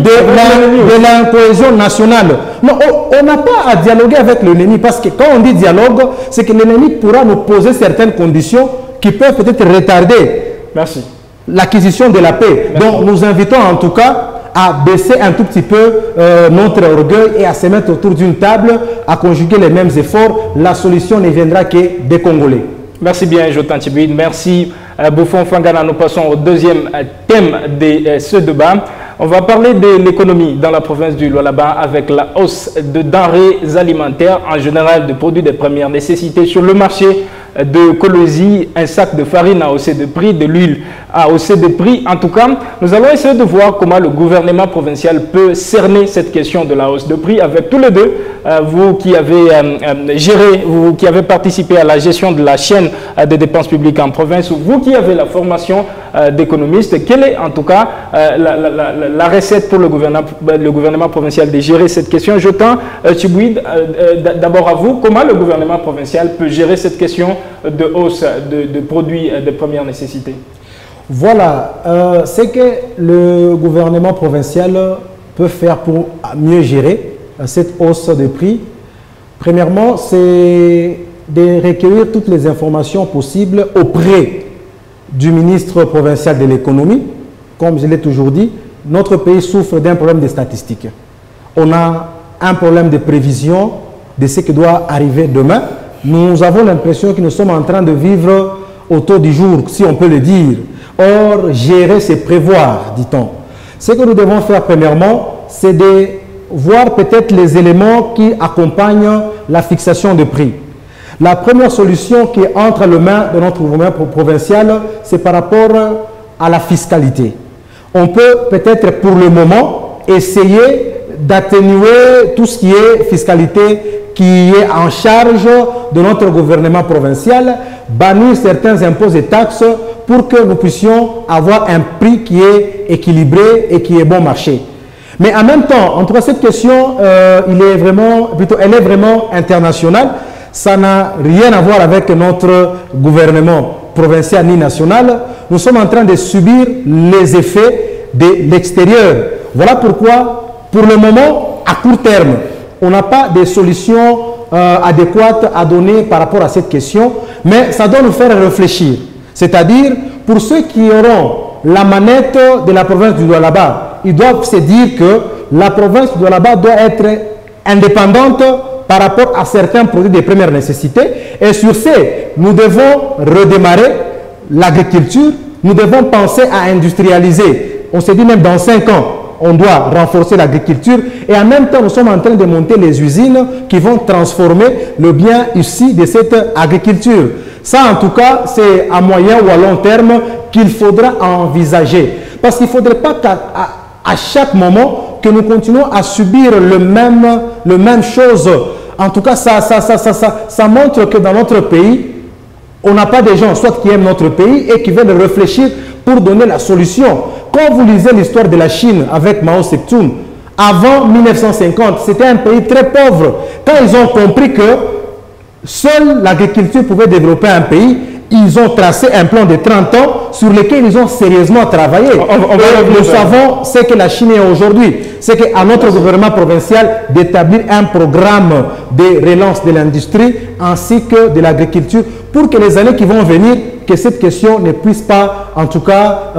de la cohésion nationale. Non, on n'a pas à dialoguer avec l'ennemi parce que quand on dit dialogue, c'est que l'ennemi pourra nous poser certaines conditions qui peuvent peut-être retarder l'acquisition de la paix. Merci. Donc, nous invitons en tout cas à baisser un tout petit peu notre orgueil et à se mettre autour d'une table, à conjuguer les mêmes efforts. La solution ne viendra que des Congolais. Merci bien, Jotan Tchibouide. Merci, Bouffon Fangana. Nous passons au deuxième thème de ce débat. On va parler de l'économie dans la province du Lualaba avec la hausse de denrées alimentaires, en général de produits de première nécessité sur le marché de Kolwezi. Un sac de farine a haussé de prix, de l'huile a haussé de prix. En tout cas, nous allons essayer de voir comment le gouvernement provincial peut cerner cette question de la hausse de prix avec tous les deux. Vous qui avez géré, vous qui avez participé à la gestion de la chaîne des dépenses publiques en province, ou vous qui avez la formation d'économiste, quelle est en tout cas la recette pour le gouvernement provincial de gérer cette question? Jotan Tchibouide, d'abord à vous, comment le gouvernement provincial peut gérer cette question de hausse de produits de première nécessité? Voilà, c'est que le gouvernement provincial peut faire pour mieux gérer cette hausse de prix. Premièrement, c'est de recueillir toutes les informations possibles auprès du ministre provincial de l'économie. Comme je l'ai toujours dit, notre pays souffre d'un problème de statistiques. On a un problème de prévision de ce qui doit arriver demain. Nous avons l'impression que nous sommes en train de vivre au taux du jour, si on peut le dire. Or, gérer, c'est prévoir, dit-on. Ce que nous devons faire premièrement, c'est de voir peut-être les éléments qui accompagnent la fixation de prix. La première solution qui est entre les mains de notre gouvernement provincial, c'est par rapport à la fiscalité. On peut peut-être pour le moment essayer d'atténuer tout ce qui est fiscalité qui est en charge de notre gouvernement provincial, bannir certains impôts et taxes pour que nous puissions avoir un prix qui est équilibré et qui est bon marché. Mais en même temps, en tout cas, cette question, elle est vraiment internationale. Ça n'a rien à voir avec notre gouvernement provincial ni national. Nous sommes en train de subir les effets de l'extérieur. Voilà pourquoi, pour le moment, à court terme, on n'a pas de solution adéquate à donner par rapport à cette question, mais ça doit nous faire réfléchir. C'est-à-dire, pour ceux qui auront la manette de la province du Lualaba, ils doivent se dire que la province du Lualaba doit être indépendante par rapport à certains produits de première nécessité. Et sur ces, nous devons redémarrer l'agriculture, nous devons penser à industrialiser. On s'est dit même dans 5 ans, on doit renforcer l'agriculture et en même temps, nous sommes en train de monter les usines qui vont transformer le bien issu de cette agriculture. Ça, en tout cas, c'est à moyen ou à long terme qu'il faudra envisager. Parce qu'il ne faudrait pas qu'à chaque moment que nous continuons à subir le même chose. En tout cas, ça montre que dans notre pays, on n'a pas des gens soit qui aiment notre pays et qui veulent réfléchir pour donner la solution. Quand vous lisez l'histoire de la Chine avec Mao Tse-tung, avant 1950, c'était un pays très pauvre. Quand ils ont compris que seule l'agriculture pouvait développer un pays, ils ont tracé un plan de 30 ans sur lequel ils ont sérieusement travaillé. Nous savons ce que la Chine est aujourd'hui. C'est qu'à notre gouvernement provincial d'établir un programme de relance de l'industrie ainsi que de l'agriculture pour que les années qui vont venir, que cette question ne puisse pas, en tout cas,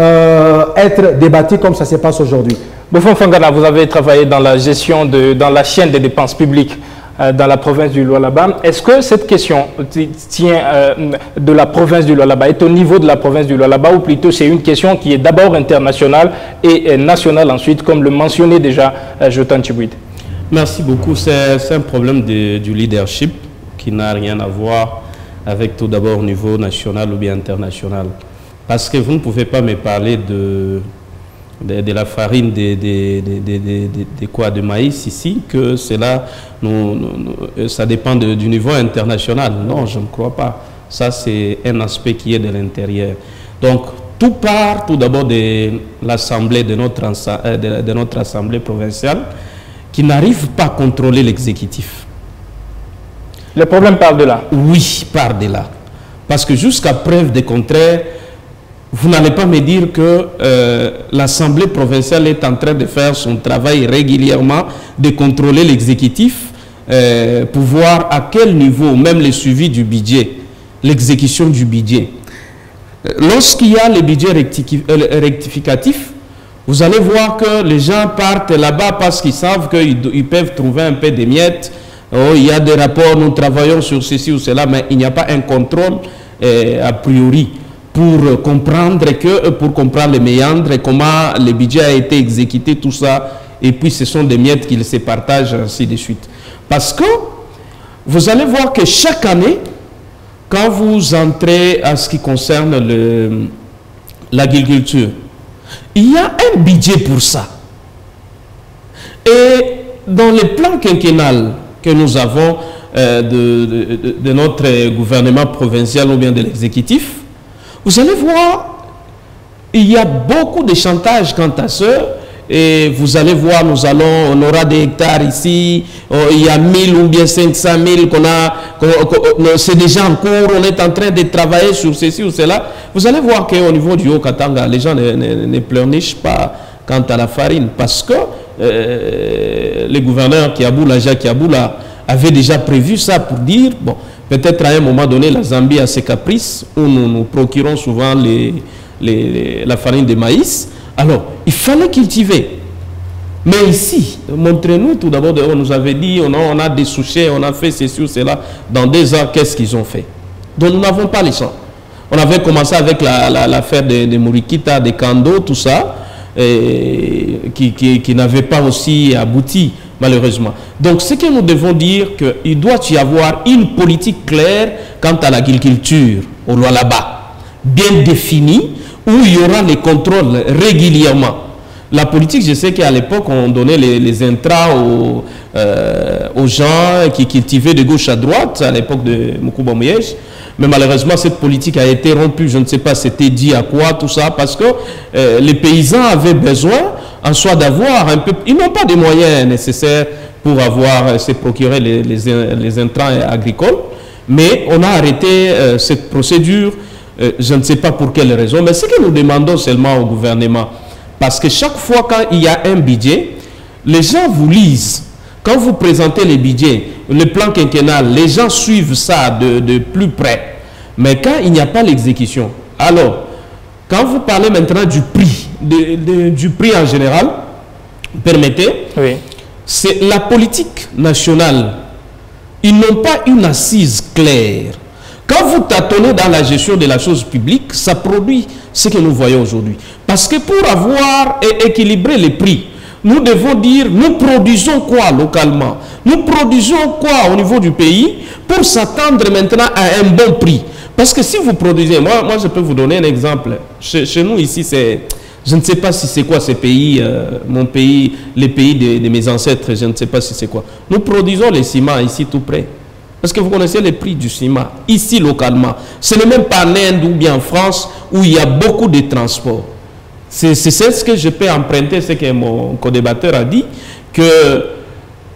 être débattue comme ça se passe aujourd'hui. Bouffon Fangana, vous avez travaillé dans la gestion, dans la chaîne des dépenses publiques dans la province du Lualaba. Est-ce que cette question tient de la province du Lualaba, est au niveau de la province du Lualaba, ou plutôt c'est une question qui est d'abord internationale et nationale ensuite, comme le mentionnait déjà Jotan Tchibouid? Merci beaucoup. C'est un problème du leadership qui n'a rien à voir avec tout d'abord au niveau national ou bien international. Parce que vous ne pouvez pas me parler de la farine de maïs ici, que cela, ça dépend du niveau international. Non, je ne crois pas. Ça, c'est un aspect qui est de l'intérieur. Donc, tout part tout d'abord de l'Assemblée, de notre Assemblée provinciale, qui n'arrive pas à contrôler l'exécutif. Le problème part de là? Oui, part de là. Parce que jusqu'à preuve du contraire, vous n'allez pas me dire que l'Assemblée provinciale est en train de faire son travail régulièrement, de contrôler l'exécutif, pour voir à quel niveau, même le suivi du budget, l'exécution du budget. Lorsqu'il y a le budget rectificatif, vous allez voir que les gens partent là-bas parce qu'ils savent qu'ils peuvent trouver un peu de miettes. Oh, il y a des rapports, nous travaillons sur ceci ou cela, mais il n'y a pas un contrôle a priori pour comprendre les méandres, comment le budget a été exécuté, tout ça, et puis ce sont des miettes qu'ils se partagent, ainsi de suite. Parce que vous allez voir que chaque année, quand vous entrez à ce qui concerne l'agriculture, il y a un budget pour ça. Et dans le plan quinquennal que nous avons de notre gouvernement provincial ou bien de l'exécutif, vous allez voir, il y a beaucoup de chantage quant à ça. Et vous allez voir, on aura des hectares ici, il y a 1000 ou bien 500 000 c'est déjà en cours, on est en train de travailler sur ceci ou cela. Vous allez voir qu'au niveau du Haut-Katanga, les gens ne pleurnichent pas quant à la farine, parce que le gouverneur Kiaboula, Jacques Kiaboula, avait déjà prévu ça pour dire, bon, peut-être à un moment donné, la Zambie a ses caprices, où nous procurons souvent la farine de maïs. Alors, il fallait cultiver. Mais ici, montrez-nous tout d'abord, on nous avait dit, on a des souchets, on a fait ceci ou cela. Dans 2 ans, qu'est-ce qu'ils ont fait? Donc, nous n'avons pas les champs. On avait commencé avec l'affaire de Murikita, de Kando, tout ça, qui n'avait pas aussi abouti, malheureusement. Donc, ce que nous devons dire, qu'il doit y avoir une politique claire quant à l'agriculture au Lualaba, bien définie, où il y aura les contrôles régulièrement. La politique, je sais qu'à l'époque, on donnait les intrants aux gens qui cultivaient de gauche à droite, à l'époque de Moukouba Mouyej. Mais malheureusement, cette politique a été rompue. Je ne sais pas c'était dit à quoi, tout ça, parce que les paysans avaient besoin, en soi, d'avoir un peu... Ils n'ont pas de moyens nécessaires pour se procurer les intrants agricoles. Mais on a arrêté cette procédure. Je ne sais pas pour quelle raison, mais ce que nous demandons seulement au gouvernement, parce que chaque fois quand il y a un budget, les gens vous lisent. Quand vous présentez les budgets, le plan quinquennal, les gens suivent ça de plus près. Mais quand il n'y a pas l'exécution, alors, quand vous parlez maintenant du prix, du prix en général, permettez, oui. C'est la politique nationale ils n'ont pas une assise claire. Quand vous tâtonnez dans la gestion de la chose publique, ça produit ce que nous voyons aujourd'hui. Parce que pour avoir équilibré les prix, nous devons dire, nous produisons quoi localement? Nous produisons quoi au niveau du pays pour s'attendre maintenant à un bon prix? Parce que si vous produisez, moi je peux vous donner un exemple. Chez nous ici, je ne sais pas si c'est quoi ces pays, mon pays, les pays de mes ancêtres, je ne sais pas si c'est quoi. Nous produisons le ciment ici tout près. Parce que vous connaissez les prix du ciment, ici localement. Ce n'est même pas en Inde ou bien en France où il y a beaucoup de transports. C'est ce que je peux emprunter, ce que mon co-débatteur a dit, que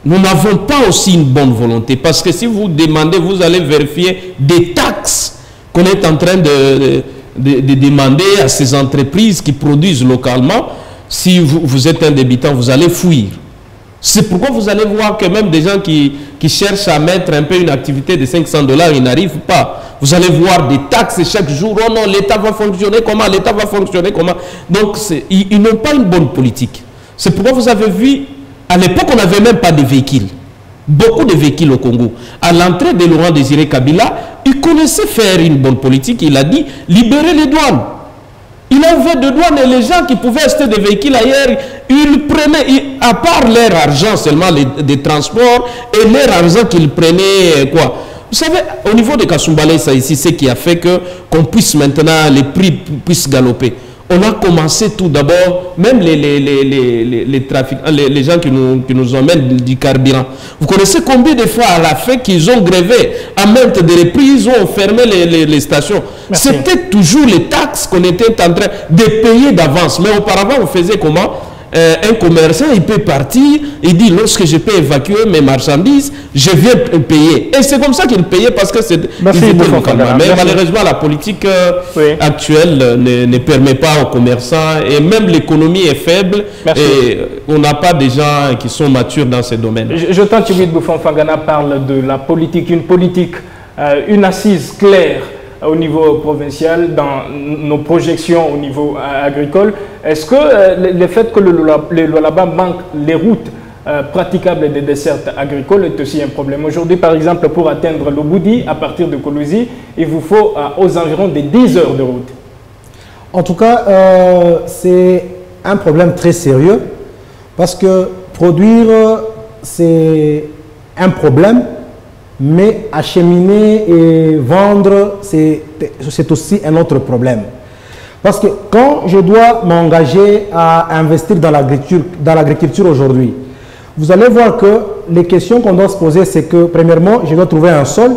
nous n'avons pas aussi une bonne volonté. Parce que si vous demandez, vous allez vérifier des taxes qu'on est en train de demander à ces entreprises qui produisent localement. Si vous êtes un débutant, vous allez fuir. C'est pourquoi vous allez voir que même des gens qui cherchent à mettre un peu une activité de 500 $, ils n'arrivent pas. Vous allez voir des taxes chaque jour. Oh non, l'État va fonctionner comment? L'État va fonctionner comment? Donc, ils n'ont pas une bonne politique. C'est pourquoi vous avez vu, à l'époque, on n'avait même pas de véhicules. Beaucoup de véhicules au Congo. À l'entrée de Laurent Désiré Kabila, il connaissait faire une bonne politique. Il a dit, libérer les douanes. Il a ouvert de douane et les gens qui pouvaient acheter des véhicules ailleurs, ils prenaient, à part leur argent seulement, des transports, et leur argent qu'ils prenaient, quoi. Vous savez, au niveau de Kasumbalé, ça ici, c'est ce qui a fait qu'on puisse maintenant, les prix puissent galoper. On a commencé tout d'abord, même les gens qui nous emmènent du carburant. Vous connaissez combien de fois à la fin qu'ils ont grévé à maintes de reprises, ils ont fermé les stations. C'était toujours les taxes qu'on était en train de payer d'avance. Mais auparavant, on faisait comment? Un commerçant, il peut partir, il dit, lorsque je peux évacuer mes marchandises, je viens payer. Et c'est comme ça qu'il payait parce que c'est... Mais malheureusement, la politique actuelle ne permet pas aux commerçants, et même l'économie est faible, et on n'a pas des gens qui sont matures dans ces domaines. Je tente, Thibouit Bouffon-Fangana parle de la politique, une assise claire au niveau provincial, dans nos projections au niveau agricole. Est-ce que le fait que le Lualaba manque les routes praticables des dessertes agricoles est aussi un problème? Aujourd'hui, par exemple, pour atteindre l'Oboudi, à partir de Koulouzi, il vous faut aux environs de 10 heures de route. En tout cas, c'est un problème très sérieux parce que produire, c'est un problème. Mais acheminer et vendre, c'est aussi un autre problème. Parce que quand je dois m'engager à investir dans l'agriculture aujourd'hui, vous allez voir que les questions qu'on doit se poser, c'est que premièrement, je dois trouver un sol.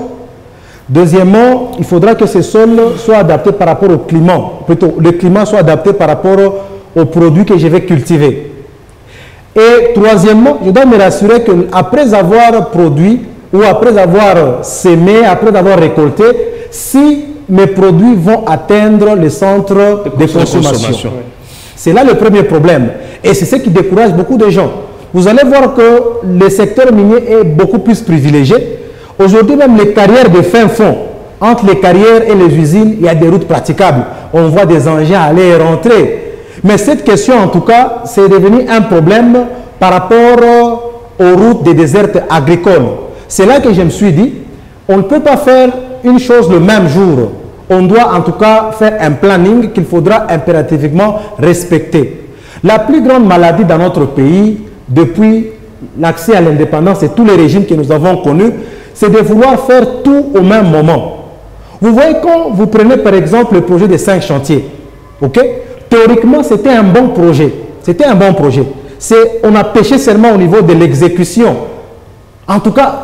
Deuxièmement, il faudra que ce sol soit adapté par rapport au climat. Plutôt, le climat soit adapté par rapport aux produits que je vais cultiver. Et troisièmement, je dois me rassurer qu'après avoir produit, ou après avoir sémé, après avoir récolté, si mes produits vont atteindre les centres de consommation. C'est là le premier problème. Et c'est ce qui décourage beaucoup de gens. Vous allez voir que le secteur minier est beaucoup plus privilégié. Aujourd'hui, même les carrières de fin fond, entre les carrières et les usines, il y a des routes praticables. On voit des engins aller et rentrer. Mais cette question, en tout cas, c'est devenu un problème par rapport aux routes des déserts agricoles. C'est là que je me suis dit, on ne peut pas faire une chose le même jour. On doit en tout cas faire un planning qu'il faudra impérativement respecter. La plus grande maladie dans notre pays, depuis l'accès à l'indépendance et tous les régimes que nous avons connus, c'est de vouloir faire tout au même moment. Vous voyez, quand vous prenez par exemple le projet des 5 chantiers, théoriquement c'était un bon projet. C'était un bon projet. On a péché seulement au niveau de l'exécution. En tout cas,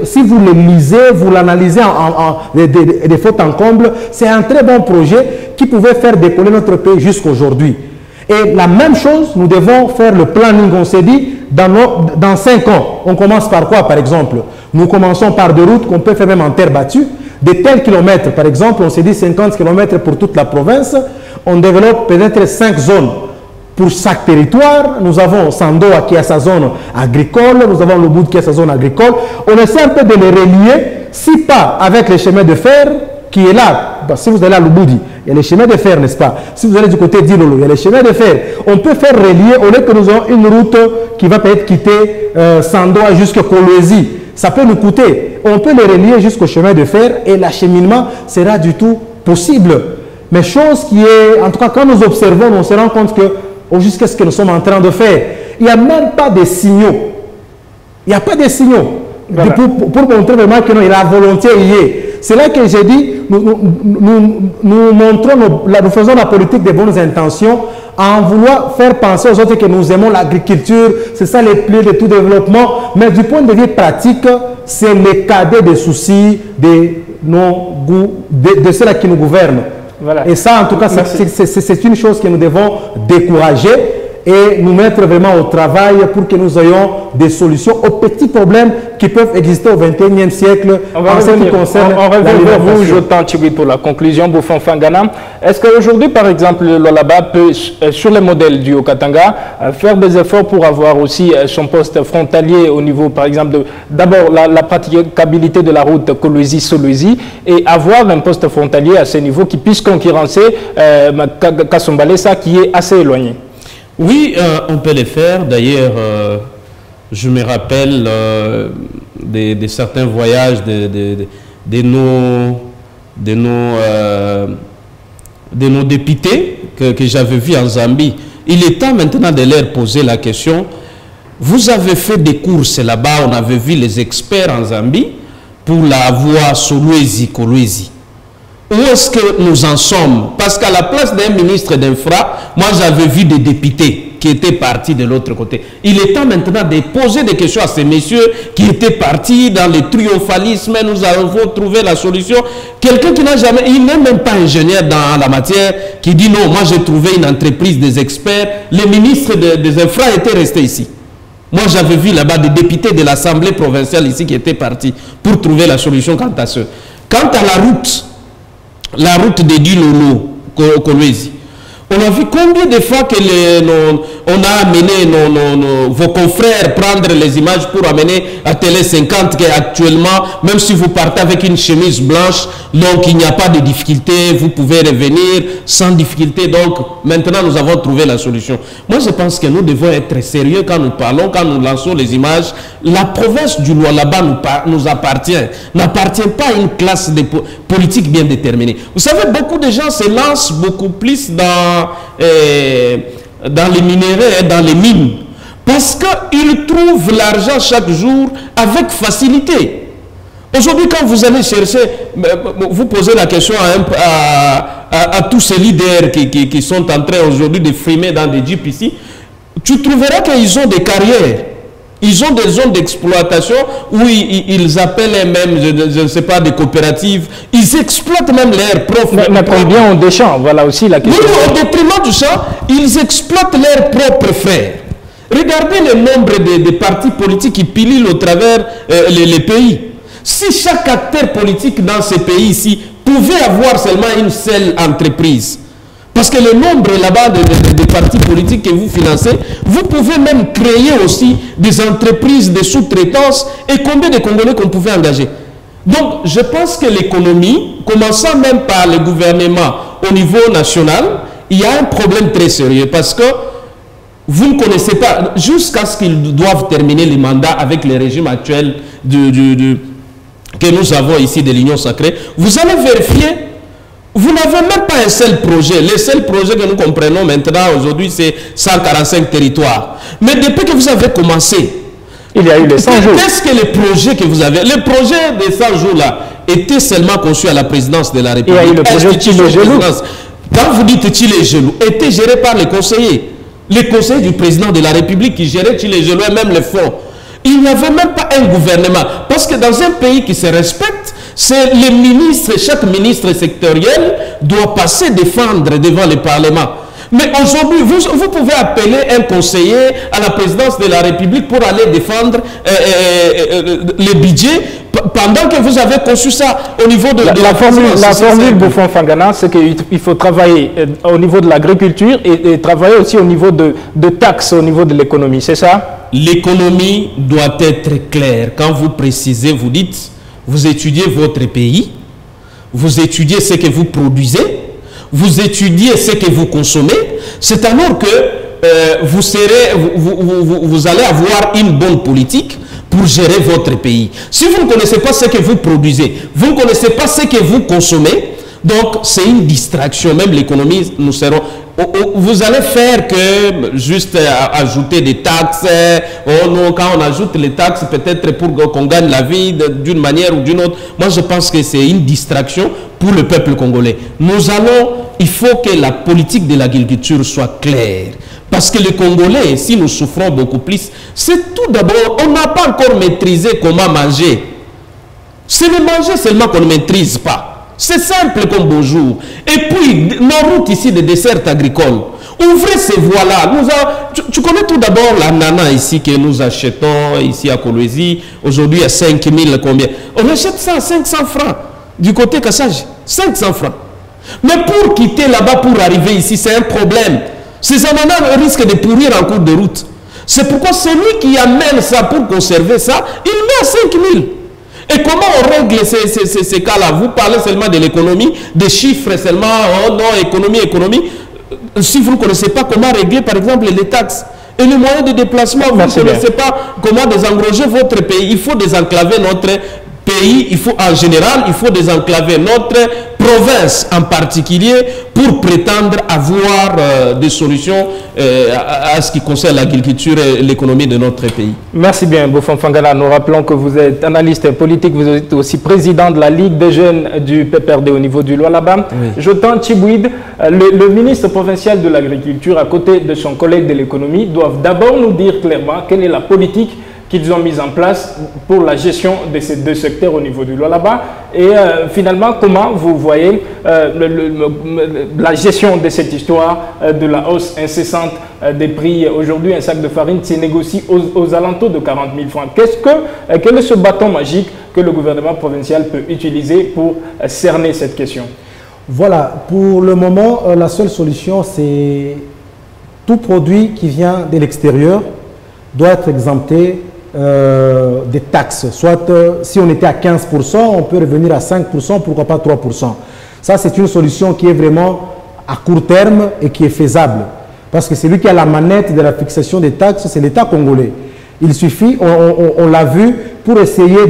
si vous le lisez, vous l'analysez des fautes en comble, c'est un très bon projet qui pouvait faire décoller notre pays jusqu'aujourd'hui. Et la même chose, nous devons faire le planning. On s'est dit, dans 5 ans, on commence par quoi par exemple? Nous commençons par des routes qu'on peut faire même en terre battue, de tels kilomètres. Par exemple, on s'est dit 50 km pour toute la province. On développe peut-être 5 zones. Pour chaque territoire, nous avons Sandoa qui a sa zone agricole, nous avons Loboud qui a sa zone agricole. On essaie un peu de les relier, si pas avec les chemins de fer qui est là. Si vous allez à Loboudi, il y a les chemins de fer, n'est-ce pas? Si vous allez du côté d'Ilolo, il y a les chemins de fer. On peut faire relier, au lieu que nous ayons une route qui va peut-être quitter Sandoa jusqu'à Kolwezi. Ça peut nous coûter. on peut les relier jusqu'au chemin de fer et l'acheminement sera du tout possible. Mais chose qui est, en tout cas quand nous observons, on se rend compte que jusqu'à ce que nous sommes en train de faire, il n'y a même pas de signaux. Il n'y a pas de signaux voilà. pour montrer vraiment que la volonté y est. C'est là que j'ai dit, nous montrons, nous faisons la politique des bonnes intentions en vouloir faire penser aux autres que nous aimons l'agriculture, c'est ça les piliers de tout développement, mais du point de vue pratique, c'est le cadet des soucis de ceux-là qui nous gouvernent. Voilà. Et ça, en tout cas, c'est une chose que nous devons décourager et nous mettre vraiment au travail pour que nous ayons des solutions aux petits problèmes qui peuvent exister au XXIe siècle en ce qui concerne on revient vers vous, Jotan Tchiwi, pour la conclusion, Bouffon Fangana. Est-ce qu'aujourd'hui, par exemple, le Lualaba peut, sur le modèle du Haut-Katanga, faire des efforts pour avoir aussi son poste frontalier au niveau, par exemple, d'abord la praticabilité de la route Kolwezi-Solwezi et avoir un poste frontalier à ce niveau qui puisse concurrencer Kasumbalesa qui est assez éloigné? Oui, on peut le faire. D'ailleurs, je me rappelle de certains voyages de nos députés que j'avais vus en Zambie. Il est temps maintenant de leur poser la question. Vous avez fait des courses là-bas, on avait vu les experts en Zambie pour la voie Solwezi-Kolwezi. Où est-ce que nous en sommes? Parce qu'à la place d'un ministre d'infra, moi j'avais vu des députés qui étaient partis de l'autre côté. Il est temps maintenant de poser des questions à ces messieurs qui étaient partis dans le triomphalisme. Nous avons trouvé la solution. Quelqu'un qui n'a jamais, il n'est même pas ingénieur dans la matière, qui dit non, moi j'ai trouvé une entreprise des experts. Les ministres des infra étaient restés ici. Moi j'avais vu là-bas des députés de l'Assemblée provinciale ici qui étaient partis pour trouver la solution quant à ce. Quant à la route de Dilolo, Kolwezi, on a vu combien de fois que on a amené vos confrères prendre les images pour amener à Télé 50 qui actuellement, même si vous partez avec une chemise blanche, donc il n'y a pas de difficulté, vous pouvez revenir sans difficulté. Donc maintenant nous avons trouvé la solution. Moi je pense que nous devons être sérieux quand nous parlons, quand nous lançons les images. La province du Lualaba nous appartient, n'appartient pas à une classe de politique bien déterminée. Vous savez, beaucoup de gens se lancent beaucoup plus dans les minéraux, dans les mines, parce qu'ils trouvent l'argent chaque jour avec facilité. Aujourd'hui, quand vous allez chercher, vous posez la question à tous ces leaders qui sont en train aujourd'hui de frimer dans des jeeps ici, tu trouveras qu'ils ont des carrières. Ils ont des zones d'exploitation où ils appellent même, je ne sais pas, des coopératives. Ils exploitent même leurs propres... Mais combien ont des champs? Voilà aussi la question. Oui, au détriment du champ, ils exploitent leurs propres frères. Regardez le nombre de partis politiques qui pilulent au travers les pays. Si chaque acteur politique dans ces pays ici pouvait avoir seulement une seule entreprise, parce que le nombre là-bas de partis politiques que vous financez, vous pouvez même créer aussi des entreprises de sous-traitance et combien de Congolais qu'on pouvait engager. Donc, je pense que l'économie, commençant même par le gouvernement au niveau national, il y a un problème très sérieux parce que vous ne connaissez pas, jusqu'à ce qu'ils doivent terminer les mandats avec le régime actuel que nous avons ici de l'Union sacrée, vous allez vérifier. Vous n'avez même pas un seul projet. Le seul projet que nous comprenons maintenant aujourd'hui, c'est 145 territoires. Mais depuis que vous avez commencé, il y a eu les 100 jours. Qu'est-ce que les projets que vous avez? Le projet des 100 jours-là était seulement conçu à la présidence de la République. Il y a eu le projet Tchilé-Gelou. Quand vous dites Tchilé-Gelou, était géré par les conseillers. Les conseillers du président de la République qui géraient Tchilé-Gelou et même les fonds. Il n'y avait même pas un gouvernement. Parce que dans un pays qui se respecte, c'est les ministres, chaque ministre sectoriel doit passer défendre devant le Parlement. Mais aujourd'hui, vous pouvez appeler un conseiller à la présidence de la République pour aller défendre le budget pendant que vous avez conçu ça au niveau de la formule Bouffon Fangana, c'est qu'il faut travailler au niveau de l'agriculture et travailler aussi au niveau de taxes, au niveau de l'économie, c'est ça? L'économie doit être claire. Quand vous précisez, vous dites, vous étudiez votre pays, vous étudiez ce que vous produisez, vous étudiez ce que vous consommez, c'est alors que vous allez avoir une bonne politique, pour gérer votre pays. Si vous ne connaissez pas ce que vous produisez, vous ne connaissez pas ce que vous consommez, donc c'est une distraction. Même l'économie, nous serons... Vous allez faire que juste ajouter des taxes. Oh non, quand on ajoute les taxes, peut-être pour qu'on gagne la vie d'une manière ou d'une autre. Moi, je pense que c'est une distraction pour le peuple congolais. Il faut que la politique de l'agriculture soit claire. Parce que les Congolais, si nous souffrons beaucoup plus, c'est tout d'abord, on n'a pas encore maîtrisé comment manger. C'est le manger seulement qu'on ne maîtrise pas. C'est simple comme bonjour. Et puis, nos routes ici de dessert agricole, ouvrez ces voies-là. Tu connais tout d'abord la nana ici que nous achetons ici à Kolwezi. Aujourd'hui, à 5 000 combien? On achète ça à 500 francs. Du côté Kassage, 500 francs. Mais pour quitter là-bas, pour arriver ici, c'est un problème. Ces ananas risquent de pourrir en cours de route. C'est pourquoi celui qui amène ça pour conserver ça, il met à 5 000. Et comment on règle ces cas-là? Vous parlez seulement de l'économie, des chiffres seulement, oh non, économie. Si vous ne connaissez pas comment régler, par exemple, les taxes et les moyens de déplacement, vous ne connaissez pas comment désengranger votre pays. Il faut désenclaver notre pays, en général, il faut désenclaver notre province en particulier pour prétendre avoir des solutions à ce qui concerne l'agriculture et l'économie de notre pays. Merci bien, Bofan Fangala. Nous rappelons que vous êtes analyste politique, vous êtes aussi président de la Ligue des jeunes du PPRD au niveau du Lualaba. Oui. Jotan Tchibouid, le ministre provincial de l'Agriculture, à côté de son collègue de l'économie, doivent d'abord nous dire clairement quelle est la politique qu'ils ont mise en place pour la gestion de ces deux secteurs au niveau du Lualaba et finalement comment vous voyez la gestion de cette histoire de la hausse incessante des prix. Aujourd'hui, un sac de farine se négocie aux alentours de 40 000 francs. Quel est ce bâton magique que le gouvernement provincial peut utiliser pour cerner cette question? Voilà, pour le moment, la seule solution, c'est tout produit qui vient de l'extérieur doit être exempté des taxes. Soit si on était à 15%, on peut revenir à 5%, pourquoi pas 3%. Ça, c'est une solution qui est vraiment à court terme et qui est faisable. Parce que celui qui a la manette de la fixation des taxes, c'est l'État congolais. Il suffit, on l'a vu, pour essayer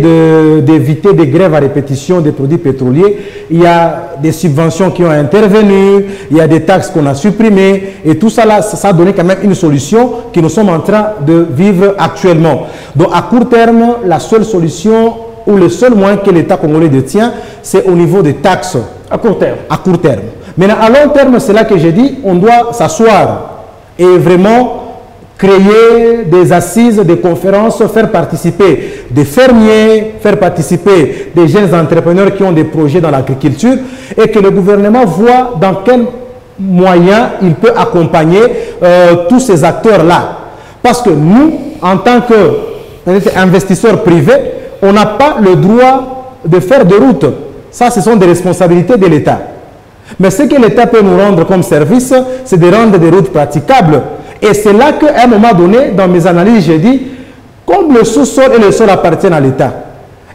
d'éviter des grèves à répétition des produits pétroliers. Il y a des subventions qui ont intervenu, il y a des taxes qu'on a supprimées, et tout ça, là, ça a donné quand même une solution que nous sommes en train de vivre actuellement. Donc, à court terme, la seule solution, ou le seul moyen que l'État congolais détient, c'est au niveau des taxes. À court terme. À court terme. Maintenant, à long terme, c'est là que j'ai dit, on doit s'asseoir et vraiment créer des assises, des conférences, faire participer des fermiers, faire participer des jeunes entrepreneurs qui ont des projets dans l'agriculture et que le gouvernement voit dans quel moyen il peut accompagner tous ces acteurs-là. Parce que nous, en tant qu'investisseurs privés, on n'a pas le droit de faire de route. Ça, ce sont des responsabilités de l'État. Mais ce que l'État peut nous rendre comme service, c'est de rendre des routes praticables. Et c'est là qu'à un moment donné, dans mes analyses, j'ai dit, comme le sous-sol et le sol appartiennent à l'État,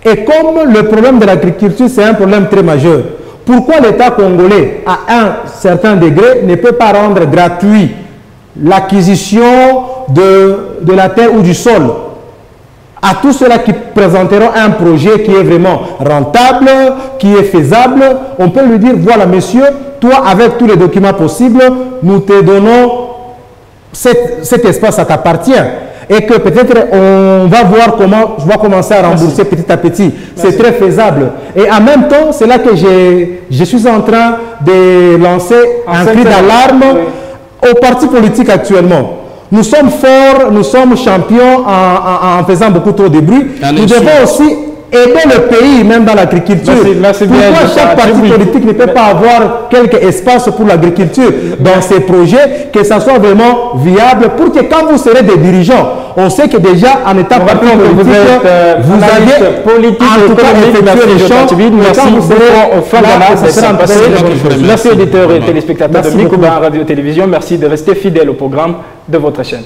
et comme le problème de l'agriculture, c'est un problème très majeur, pourquoi l'État congolais, à un certain degré, ne peut pas rendre gratuit l'acquisition de la terre ou du sol à tous ceux-là qui présenteront un projet qui est vraiment rentable, qui est faisable? On peut lui dire, voilà monsieur, toi avec tous les documents possibles, nous te donnons cet espace, ça t'appartient. Et que peut-être on va voir comment je vais commencer à rembourser petit à petit. C'est très faisable. Et en même temps, c'est là que je suis en train de lancer un cri d'alarme aux partis politiques actuellement. Nous sommes forts, nous sommes champions en faisant beaucoup trop de bruit. Nous devons aussi aider le pays, même dans l'agriculture. Pourquoi chaque parti politique ne peut pas avoir quelques espaces pour l'agriculture dans ces projets, que ça soit vraiment viable, pour que quand vous serez des dirigeants, on sait que déjà en état parti politique, vous allez politique, en tout cas effectuer les champs. Merci auditeurs et téléspectateurs de Mikouba Radio Télévision. Merci de rester fidèles au programme de votre chaîne.